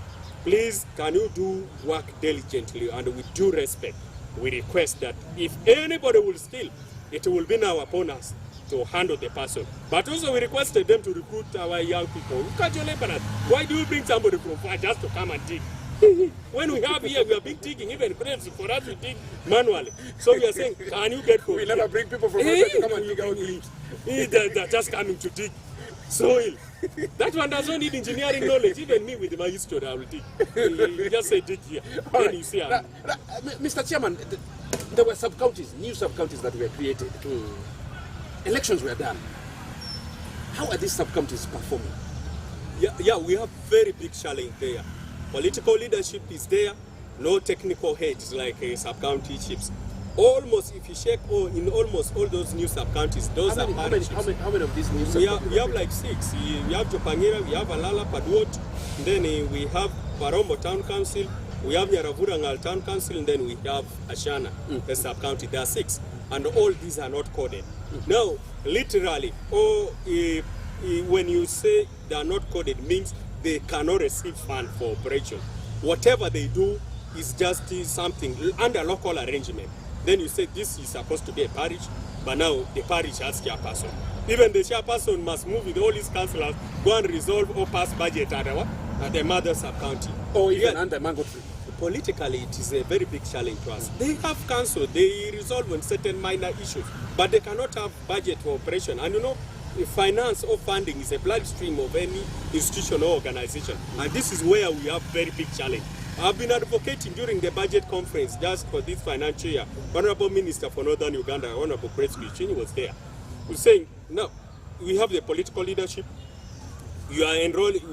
please, can you do work diligently and with due respect? We request that if anybody will steal, it will be now upon us to handle the person. But also we requested them to recruit our young people. Why do you bring somebody from far just to come and dig? When we have here, we have been digging, even crazy for us to dig manually. So we are saying, can you get from we never bring people from outside to come and dig our clips. They're just coming to dig soil. That one does not need engineering knowledge. Even me with my history, I will dig. You just say dig here. Then right. You see. Mr. Chairman, there were sub-counties, new sub-counties that were created. Elections were done. How are these sub-counties performing? Yeah, we have very big challenge there. Political leadership is there. No technical heads like sub-county chiefs. Almost, if you check in almost all those new sub-counties, those how many of these new sub-counties? We have like 6. We have Jopangira, we have Alala, Paduot, then we have Parombo Town Council, we have Nyaravurangal Town Council, and then we have Ashana, the sub-county. There are 6. And all these are not coded. Now, literally, when you say they are not coded, means they cannot receive fund for operation. Whatever they do is just something under local arrangement. Then you say this is supposed to be a parish, but now the parish has chairperson. Even the chairperson must move with all his councillors, go and resolve or pass budget at the mother sub-county. Or even under Mango Tree. Politically, it is a very big challenge to us. They have council, they resolve on certain minor issues, but they cannot have budget for operation. And you know, finance or funding is a bloodstream of any institution or organization. And this is where we have very big challenge. I've been advocating during the budget conference just for this financial year. Honorable Minister for Northern Uganda, Honorable Presbyterian, was there. He was saying, no, we have the political leadership. You are enrolling,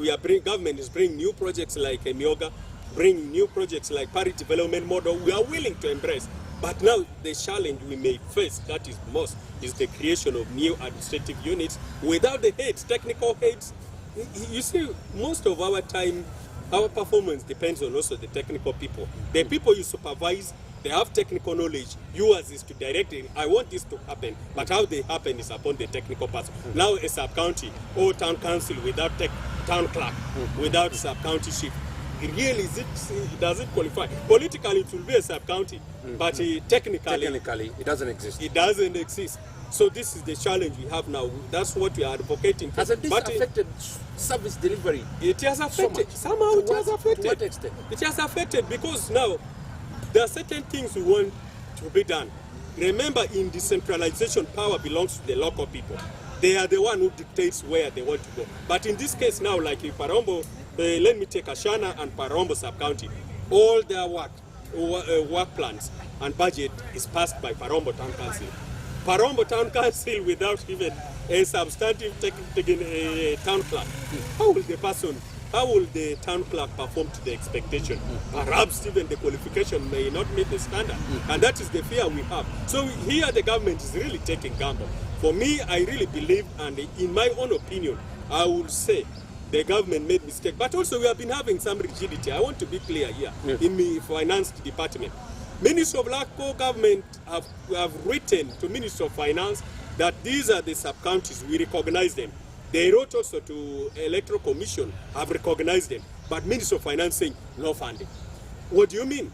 government is bringing new projects like Myoga. bring new projects like Paris development model, we are willing to embrace. But now the challenge we may face, that is most, is the creation of new administrative units without the heads, technical heads. You see, most of our time, our performance depends on also the technical people. The people you supervise, they have technical knowledge. Yours is to direct it. I want this to happen, but how they happen is upon the technical person. Now a sub-county or town council without town clerk, without sub-county chief, really does it qualify? Politically it will be a sub-county, but technically it doesn't exist. It doesn't exist. So this is the challenge we have now. That's what we are advocating for. Has this affected service delivery? It has affected. Somehow it has affected. To what extent? It has affected because now there are certain things we want to be done. Remember, in decentralization, power belongs to the local people. They are the one who dictates where they want to go. But in this case now, like in Parombo, let me take Ashana and Parombo sub-county, all their work plans and budget is passed by Parombo Town Council. Parombo Town Council without even a substantive town clerk. How will the town clerk perform to the expectation? Perhaps even the qualification may not meet the standard. And that is the fear we have. So here the government is really taking gamble. For me, I really believe, and in my own opinion, I would say the government made mistake. But also we have been having some rigidity. I want to be clear here in the finance department. Ministry of Local Government have written to Ministry of Finance that these are the sub-counties, we recognize them. They wrote also to Electoral Commission, have recognized them. But Ministry of Finance saying, no funding. What do you mean?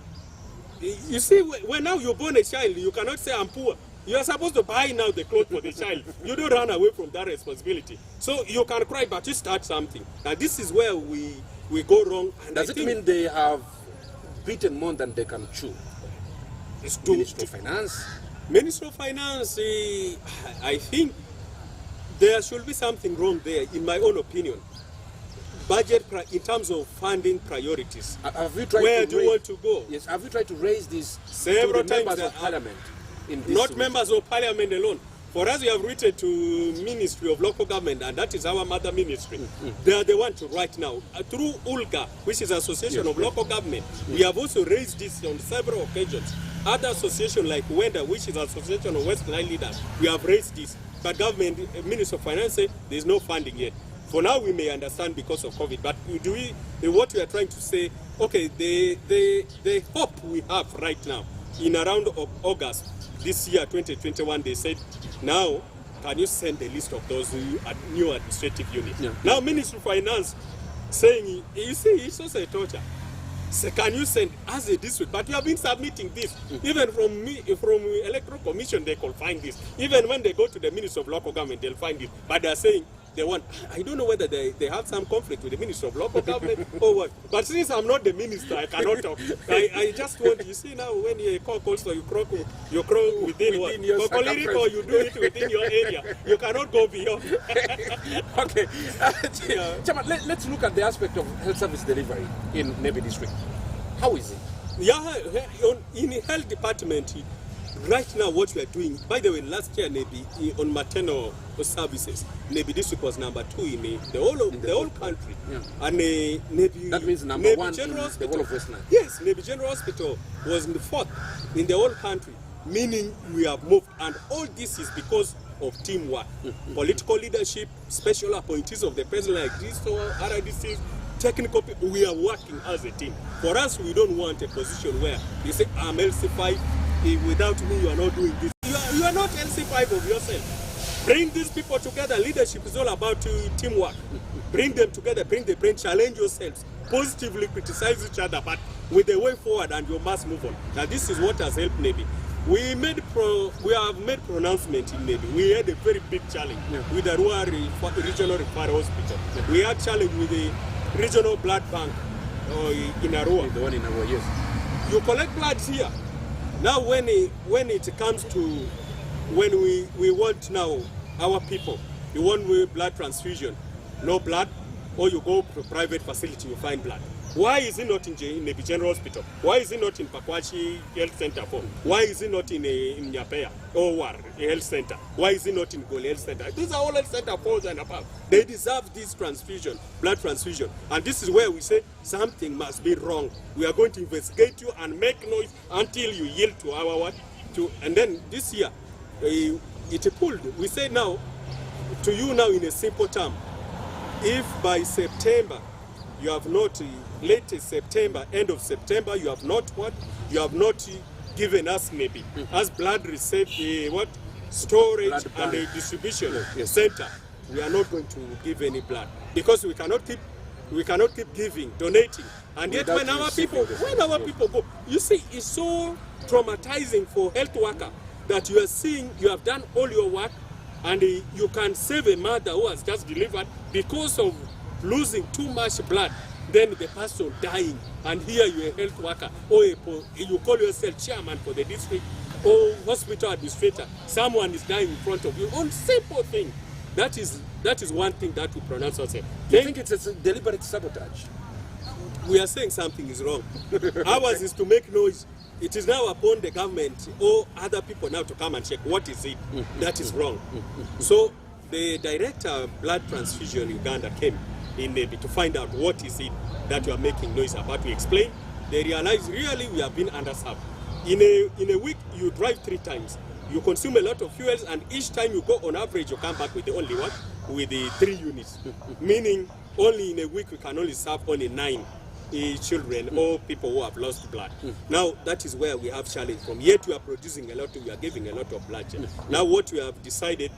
You see, when now you born a child, you cannot say I'm poor. You are supposed to buy now the clothes for the child. You don't run away from that responsibility. So you can cry, but you start something. And this is where we go wrong. And Does it mean they have beaten more than they can chew? It's Ministry of Finance? Ministry of Finance, I think there should be something wrong there, in my own opinion. Budget, in terms of funding priorities. Have you tried Where do you want to go? Yes, have you tried to raise this several to the times? members of Parliament? In this Not members of Parliament alone. For us, we have written to Ministry of Local Government, and that is our mother ministry. They are the one to write now. Through ULGA, which is Association of Local Government, we have also raised this on several occasions. Other associations like WENDA, which is Association of West Nile Leaders, we have raised this. But government, Ministry of Finance, there is no funding yet. For now, we may understand because of COVID, but what we are trying to say, okay, the hope we have right now, in around August this year, 2021, they said, now, can you send a list of those new administrative units? Now, Ministry of Finance saying, you see, it's also a torture. So can you send as a district? But you have been submitting this. Even from Electoral Commission, they can find this. Even when they go to the Ministry of Local Government, they'll find it. But they're saying, they want, I don't know whether they have some conflict with the Ministry of Local Government or what. But since I'm not the minister, I cannot talk. I just want, you see now, when you call also you croak within what? Kokoliriko, you do it within your area. You cannot go beyond. Okay. Chairman, let's look at the aspect of health service delivery in Nebi district. How is it? Yeah, in the health department, right now what we are doing, by the way, last year Nebi, on maternal services, Nebi district was number 2 in the whole country. And Nebi, that means number Nebi 1 General in Hospital, the whole of West Nile. Yes, Nebi General Hospital was in the 4th in the whole country, meaning we have moved. And all this is because of teamwork, political leadership, special appointees of the president like this or RIDCs, technical people. We are working as a team. For us, we don't want a position where you say, I'm LC5, without me you are not doing this. You are not LC5 of yourself. Bring these people together. Leadership is all about teamwork. Bring them together, bring the brain, challenge yourselves, positively criticize each other, but with the way forward, and you must move on. Now this is what has helped Nebi. We have made pronouncement in Nebi. We had a very big challenge with the Rural Regional Referral Hospital. We had challenge with the regional blood bank in Arua. The one in Arua, yes. You collect blood here. Now when it comes to when we want now our people, you want blood transfusion, no blood, or you go to a private facility, you find blood. Why is it not in Nebi General Hospital? Why is it not in Pakwachi Health Center 4? Why is it not in Nyapea or War Health Center? Why is it not in Goli Health Center? These are all health center 4s and above. They deserve this transfusion, blood transfusion. And this is where we say something must be wrong. We are going to investigate you and make noise until you yield to our what? And then this year, it pulled. We say now, to you now in a simple term, if by September you have not, late September, end of September, you have not what? You have not given us maybe as blood receipt, storage Blood and bank. distribution Yes. center. We are not going to give any blood because we cannot keep giving, donating, and yet Without when our receiving people, this. people go, you see, it's so traumatizing for health worker that you are seeing you have done all your work and you can save a mother who has just delivered because of losing too much blood, then the person dying, and here you're a health worker or you call yourself chairman for the district or hospital administrator, someone is dying in front of you on simple thing. That is one thing that we pronounce ourselves. Do you think it's a deliberate sabotage? We are saying something is wrong. Ours is to make noise. It is now upon the government or other people now to come and check what is it that is wrong. So the director of blood transfusion in Uganda came in maybe to find out what is it that we are making noise about. We explain. They realize really we have been underserved. In a week you drive 3 times. You consume a lot of fuels, and each time you go on average you come back with the only one with the 3 units. Meaning only in a week we can only serve only 9 children or people who have lost blood. Now that is where we have challenge from. Yet we are producing a lot, we are giving a lot of blood. Now what we have decided,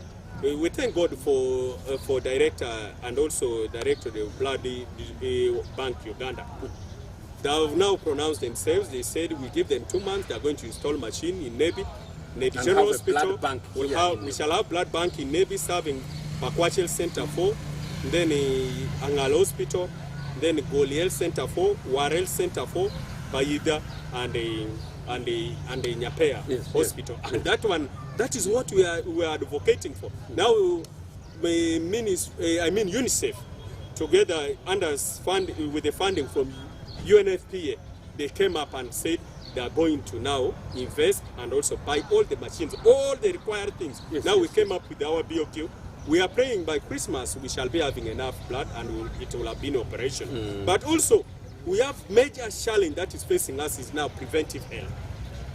we thank God for director and also director of the Blood Bank Uganda. They have now pronounced themselves. They said we give them 2 months. They are going to install machine in Nebi General Hospital. We shall have blood bank in Nebi serving Pakwachel Center 4, then Angal Hospital, then Goli Health Center 4, Warel Center 4, Baida, and Nyapea Hospital. Yes. And that one, that is what we are advocating for. Now, UNICEF, together with the funding from UNFPA, they came up and said they are going to now invest and also buy all the machines, all the required things. Now we came up with our BOQ. We are praying by Christmas we shall be having enough blood and it will have been operation. But also, we have major challenge that is facing us is now preventive health.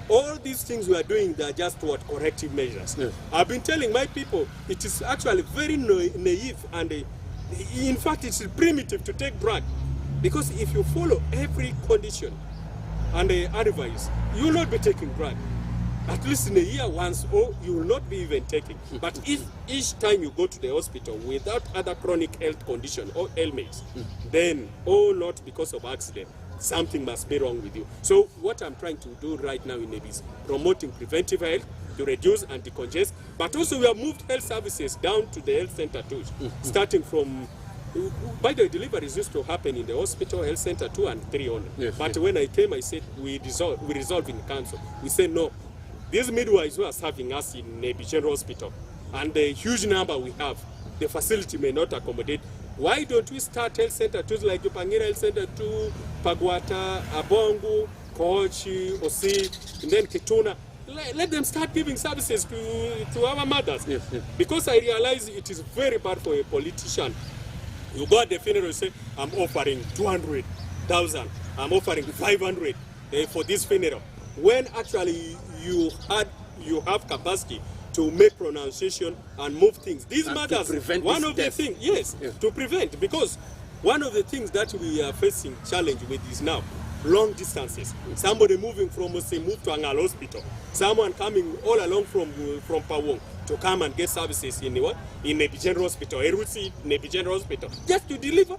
All these things we are doing, they are just what corrective measures. I've been telling my people, it is actually very naive and in fact it's primitive to take blood, because if you follow every condition and advice, you will not be taking blood. At least in a year once, or you will not be even taking. But if each time you go to the hospital without other chronic health condition or ailments, then, not because of accident, something must be wrong with you. So what I'm trying to do right now in Nebi is promoting preventive health to reduce and decongest, but also we have moved health services down to the health center too, starting from, by the way, deliveries used to happen in the hospital, health center 2 and 3 only. But when I came, I said, we resolve in council. We said, no, these midwives who are serving us in Nebi General Hospital, and the huge number we have, the facility may not accommodate. Why don't we start health center 2 like Upangira Health Center 2, Pagwata, Abongu, Kochi, Osi, and then Kituna? Let them start giving services to our mothers. Because I realize it is very bad for a politician. You go at the funeral and say, I'm offering 200,000, I'm offering 500 for this funeral. When actually you have capacity to make pronunciation and move things. These matters, one of the things, to prevent, because one of the things that we are facing challenge with is now long distances. Somebody moving from, say, move to Angal Hospital. Someone coming all along from Pawong to come and get services in what? In Nebi General Hospital, Erusi, Nebi General Hospital, just to deliver.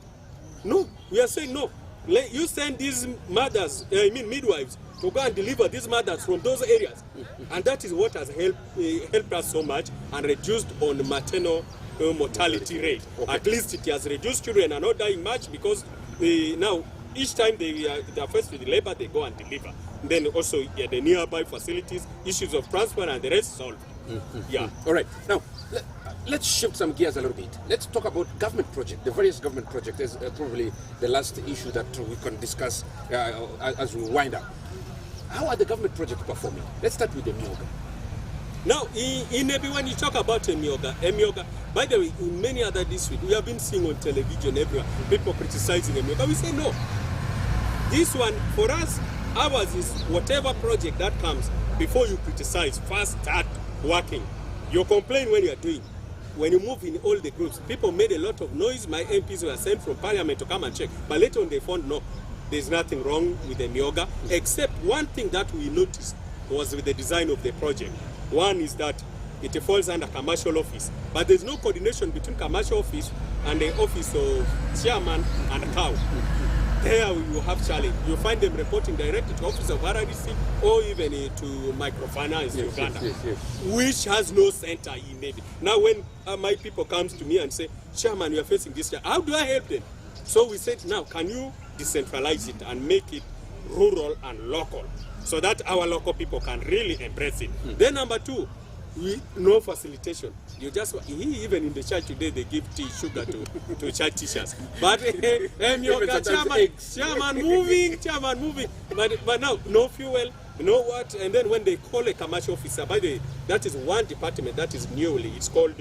No, we are saying no. You send these mothers, midwives, to go and deliver these mothers from those areas. And that is what has helped us so much and reduced on maternal mortality rate. At least it has reduced. Children are not dying much because now each time they are faced with labor, they go and deliver. Then also the nearby facilities, issues of transport and the rest solved. Yeah. All right. Now, let's shift some gears a little bit. Let's talk about government projects, the various government projects. Is probably the last issue that we can discuss as we wind up. How are the government projects performing? Let's start with the Myoga. Now, in Nebi, when you talk about Myoga, by the way, in many other districts, we have been seeing on television everywhere, people criticizing Myoga. We say no. This one, for us, ours is whatever project that comes, before you criticize, first start working. You complain when you are doing. When you move in all the groups, people made a lot of noise. My MPs were sent from parliament to come and check. But later on they found no, there's nothing wrong with the Myoga, except one thing that we noticed was with the design of the project. One is that it falls under commercial office, but there's no coordination between commercial office and the office of chairman and cow. There you have challenge. You find them reporting directly to office of RDC or even to microfinance Uganda, which has no center in Navy. Now when my people comes to me and say, Chairman, we are facing this, how do I help them? So we said, now can you decentralize it and make it rural and local so that our local people can really embrace it? Then number two, no facilitation. You just even in the church today they give tea, sugar to church teachers. But chairman moving. But now no fuel, no what, and then when they call a commercial officer, by the way, that is one department that is newly. It's called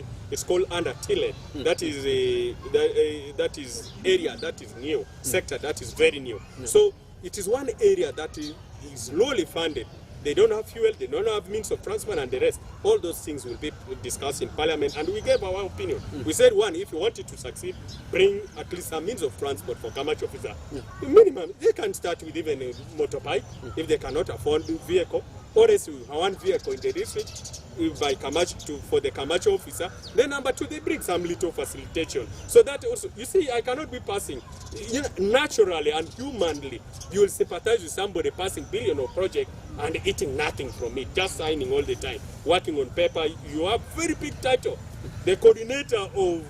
under tilled. That is area that is new, sector that is very new. So it is one area that is lowly funded. They don't have fuel, they don't have means of transport and the rest. All those things will be discussed in parliament, and we gave our opinion. We said, one, if you want it to succeed, bring at least some means of transport for commercial officer. Minimum, they can start with even a motorbike if they cannot afford a vehicle, or else one vehicle in the district by for the commercial officer. Then number two, they bring some little facilitation. So that also, you see, I cannot be passing. Naturally and humanly, you will sympathize with somebody passing billion of project and eating nothing from it, just signing all the time, working on paper. You have very big title, the coordinator of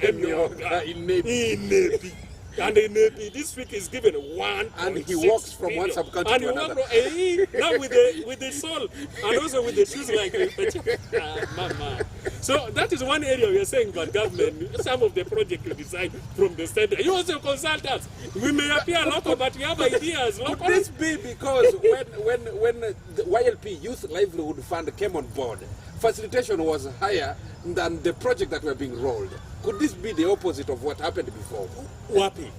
Myoga in Nebi. And in Nebi, this week is given 1.6 and he walks from one sub-country to another. Now with the soul and also with the shoes like mama. So that is one area we are saying that government, some of the project you design from the center. You also consult us. We may appear local, but we have ideas. Could this be because when the YLP Youth Livelihood Fund came on board, facilitation was higher than the project that were being rolled? Could this be the opposite of what happened before? Wapi.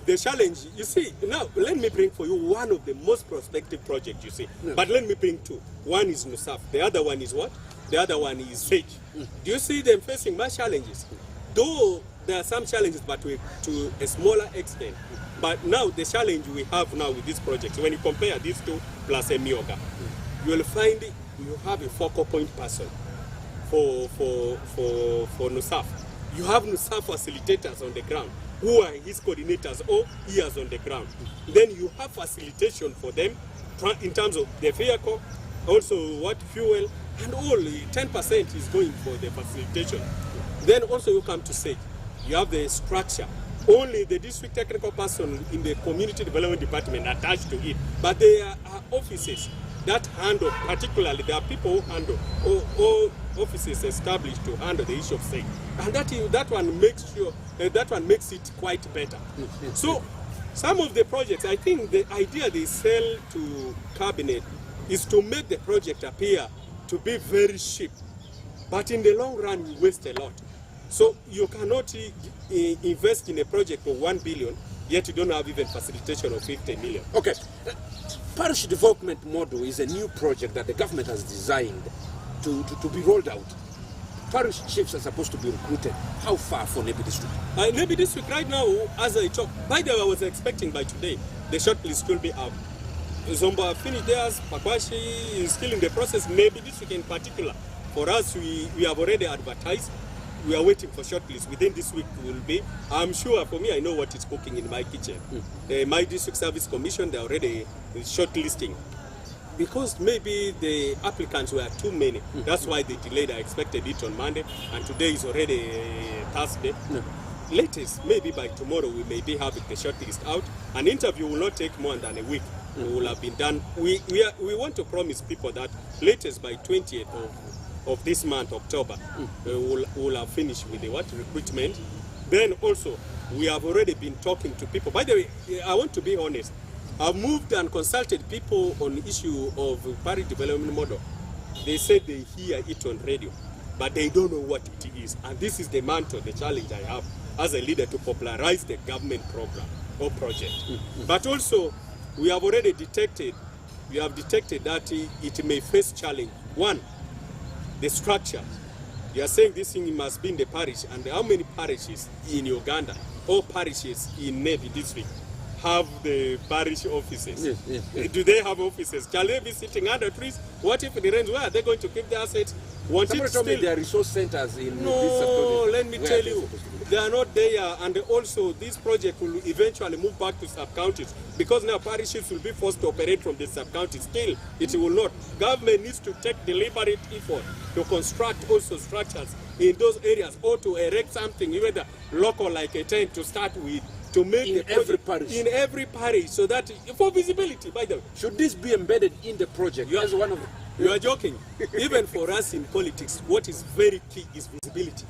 The challenge, you see, now let me bring for you one of the most prospective projects, you see. No. But let me bring two. One is Nusaf. The other one is what? The other one is Sage. Do you see them facing much challenges? Though there are some challenges, but to a smaller extent. But now the challenge we have now with this project, when you compare these two plus a Myoga, you will find you have a focal point person for Nusaf. You have Nusaf facilitators on the ground who are his coordinators or ears on the ground. Then you have facilitation for them in terms of the vehicle, also what fuel, and all 10% is going for the facilitation. Then also you come to say, you have the structure. Only the district technical person in the community development department attached to it, but there are offices that handle, particularly there are people who handle, or offices established to handle the issue of sale, and that one makes it quite better. So some of the projects, I think the idea they sell to cabinet is to make the project appear to be very cheap, but in the long run you waste a lot. So you cannot invest in a project of 1 billion, yet you don't have even facilitation of 50 million. Okay. Parish development model is a new project that the government has designed to be rolled out. Parish chiefs are supposed to be recruited. How far for Nebi district? Nebi district right now, as I talk, by the way, I was expecting by today, the shortlist will be out. Zomba finished theirs, Pakwashi is still in the process, Nebi district in particular. For us, we have already advertised. We are waiting for shortlist. Within this week will be. I'm sure, for me, I know what is cooking in my kitchen. My district service commission, they're already shortlisting. Because maybe the applicants were too many. That's why they delayed. I expected it on Monday, and today is already Thursday. Latest, maybe by tomorrow, we may be having the shortlist out. An interview will not take more than a week. It will have been done. We want to promise people that latest by 20th of of this month, October, we'll have finished with the recruitment. Then also, we have already been talking to people. By the way, I want to be honest. I've moved and consulted people on the issue of parish development model. They said they hear it on radio, but they don't know what it is. And this is the mantle, the challenge I have as a leader, to popularize the government program or project. But also, we have detected that it may face challenge. One, the structure. You are saying this thing must be in the parish, and how many parishes in Uganda or parishes in Nebi district have the parish offices? Yes. Do they have offices? Shall they be sitting under trees? What if it rains? Where are they going to keep their assets? Somebody told me there are resource centers in this No, let me tell you, they are not there. And also, this project will eventually move back to sub-counties, because now parishes will be forced to operate from the sub-counties. Still, it will not. Government needs to take deliberate effort to construct also structures in those areas, or to erect something, either local like a tent to start with, to make in every parish, so that for visibility. By the way, should this be embedded in the project? You are joking. Even for us in politics, what is very key is visibility.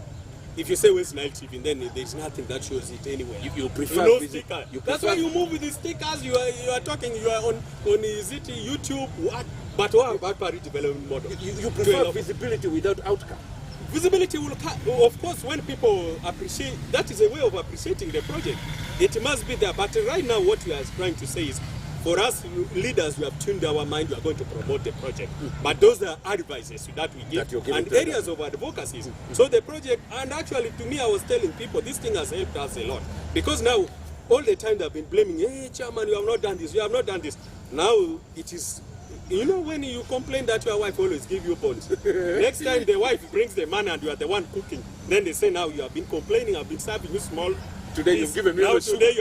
If you say West Nile TV, then there's nothing that shows it anywhere. You prefer sticker. That's why you move with the stickers. You are talking. You are on is it YouTube? What? But what about parish development model? You prefer visibility without outcome. Visibility will come, of course, when people appreciate. That is a way of appreciating the project. It must be there. But right now, what we are trying to say is, for us leaders, we have tuned our mind. We are going to promote the project. But those are advices that we give and areas of advocacy. So the project, and actually, to me, I was telling people, this thing has helped us a lot, because now all the time they've been blaming, hey, chairman, you have not done this. You have not done this. Now it is. You know, when you complain that your wife always gives you bonds, next time the wife brings the money and you are the one cooking, then they say, now you have been complaining, I've been serving you small. Today you've given me now soup. Today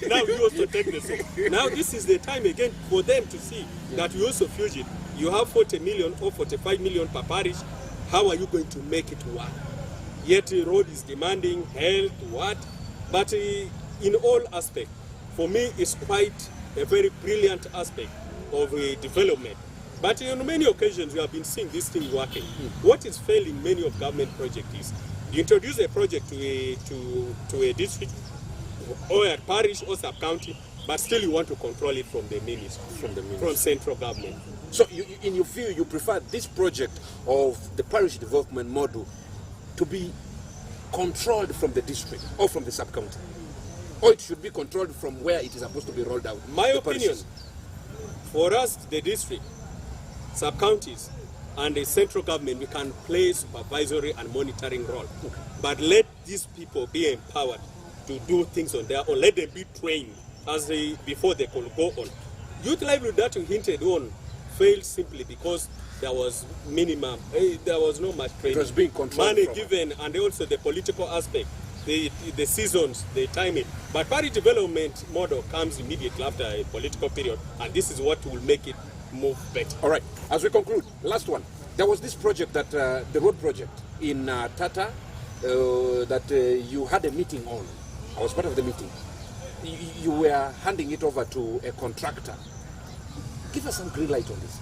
now you also take the soup. Now this is the time again for them to see that we also fuse it. You have 40 million or 45 million per parish. How are you going to make it work? Yet the road is demanding health, what? But in all aspects, for me, it's quite a very brilliant aspect of development. But on many occasions, we have been seeing this thing working. What is failing many of government projects is, you introduce a project to a district or a parish or sub-county, but still you want to control it from the ministry, from central government. So in your view, you prefer this project of the parish development model to be controlled from the district or from the sub-county? Or it should be controlled from where it is supposed to be rolled out? My opinion, for us, the district, sub-counties, and the central government, we can play supervisory and monitoring role. Okay. But let these people be empowered to do things on their own. Let them be trained before they can go on. Youth livelihood that you hinted on failed simply because there was there was no much training. It was being controlled. Money given, and also the political aspect, the seasons, the timing. But party development model comes immediately after a political period, and this is what will make it move better. All right. As we conclude, last one. There was this project that the road project in Tata that you had a meeting on. I was part of the meeting. You were handing it over to a contractor. Give us some green light on this.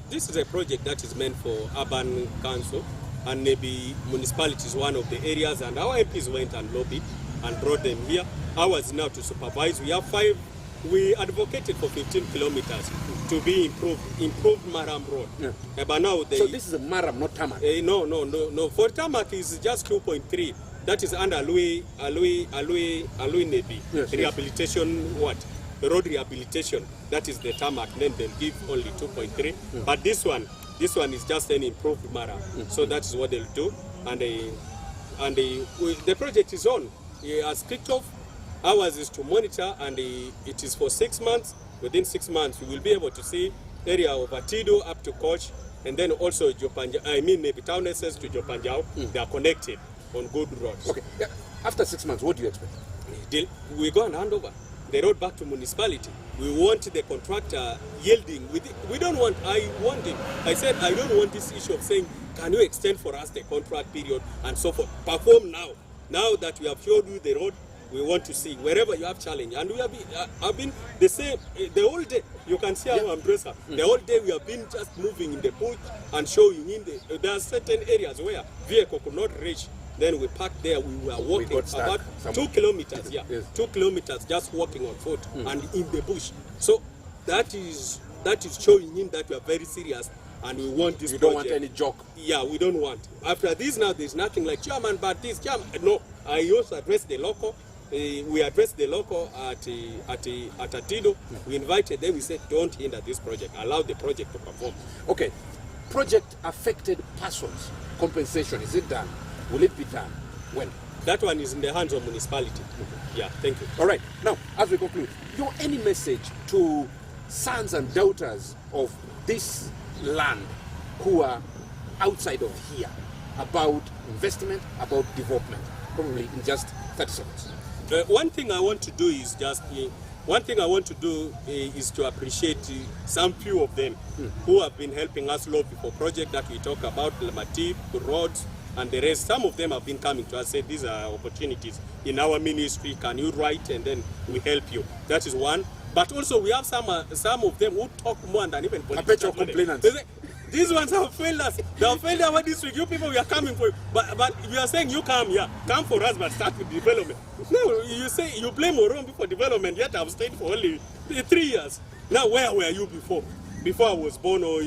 This is a project that is meant for urban council, and maybe municipality is one of the areas, and our MPs went and lobbied and brought them here. Ours now to supervise. We have 5. We advocated for 15 kilometers to be improved Maram Road. Yeah. But now so this is a Maram, not tarmac? No. For tarmac is just 2.3. That is under Alui Nebi. Yes, rehabilitation, what? Road rehabilitation. That is the tarmac. Then they'll give only 2.3. But this one is just an improved Maram. So that is what they'll do. And the project is on. It has kicked off. Ours is to monitor, and it is for 6 months. Within 6 months, we will be able to see area of Atido up to Koch, and then also maybe Townesses to Jopanjao. They are connected on good roads. Okay. Yeah. After 6 months, what do you expect? We go and hand over the road back to municipality. We want the contractor yielding. We don't want. I said I don't want this issue of saying, can you extend for us the contract period and so forth. Perform now. Now that we have showed you the road, we want to see wherever you have challenge. And we have been, I've been the same the whole day. You can see our umbrella. The whole day we have been just moving in the bush and showing in there are certain areas where vehicle could not reach. Then we parked there. We were walking about 2 kilometers. Yeah, yes. 2 kilometers just walking on foot and in the bush. So that is showing him that we are very serious and we want this. You don't want any joke. Yeah, we don't want. After this now, there's nothing like chairman, but this chairman. No, I also addressed the local. We addressed the local at Atido. We invited them. We said, don't hinder this project. Allow the project to perform. Okay, project affected persons compensation. Is it done? Will it be done? When? That one is in the hands of municipality. Yeah, thank you. All right. Now, as we conclude, any message to sons and daughters of this land who are outside of here about investment, about development? Probably in just 30 seconds. One thing I want to do is to appreciate some few of them who have been helping us lobby for project that we talk about, Lamati, the roads, and the rest. Some of them have been coming to us, say these are opportunities in our ministry. Can you write and then we help you? That is one. But also we have some of them who talk more than even political complainants. These ones have failed us. They have failed our district. You people, we are coming for you. But we are saying you come here. Come for us, but start with development. No, you say you blame Orombi for development, yet I've stayed for only 3 years. Now, where were you before? Before I was born or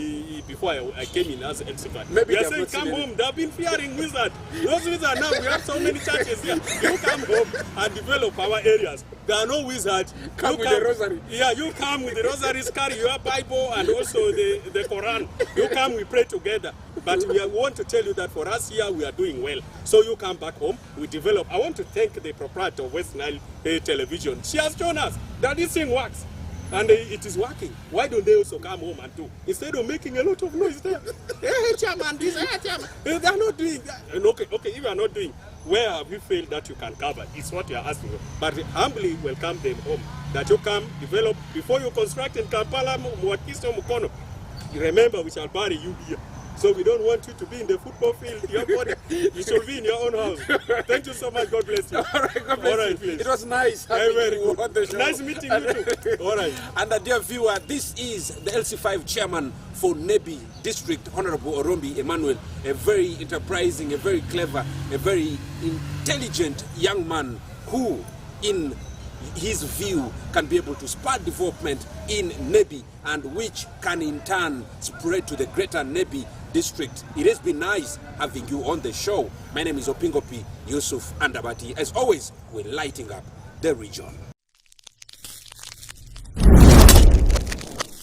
before I came in as LC5. Maybe they are saying come home. They have been fearing wizards. Those wizards now, we have so many churches here. You come home and develop our areas. There are no wizards. Come with the rosary. Yeah, you come with the rosaries, carry your Bible and also the Quran. You come, we pray together. But we want to tell you that for us here, we are doing well. So you come back home, we develop. I want to thank the proprietor of West Nile Television. She has shown us that this thing works. And it is working. Why don't they also come home and do? Instead of making a lot of noise there. Hey, chairman, this, chairman. They are not doing that. Okay, if you are not doing, where have you failed that you can cover? It's what you are asking. But humbly welcome them home. That you come, develop, before you construct in Kampala, Mwakisto, Mukono. Remember, we shall bury you here. So we don't want you to be in the football field. Your body, you should be in your own house. Thank you so much. God bless you. All right, God bless you. Please. It was nice having you on the show. Nice meeting you too. All right. And dear viewer, this is the LC5 chairman for Nebi District, Honorable Orombi Emmanuel, a very enterprising, a very clever, a very intelligent young man who, in his view, can be able to spur development in Nebi and which can in turn spread to the greater Nebi district. It has been nice having you on the show. My name is Opingopi Yusuf Andabati. As always, we're lighting up the region.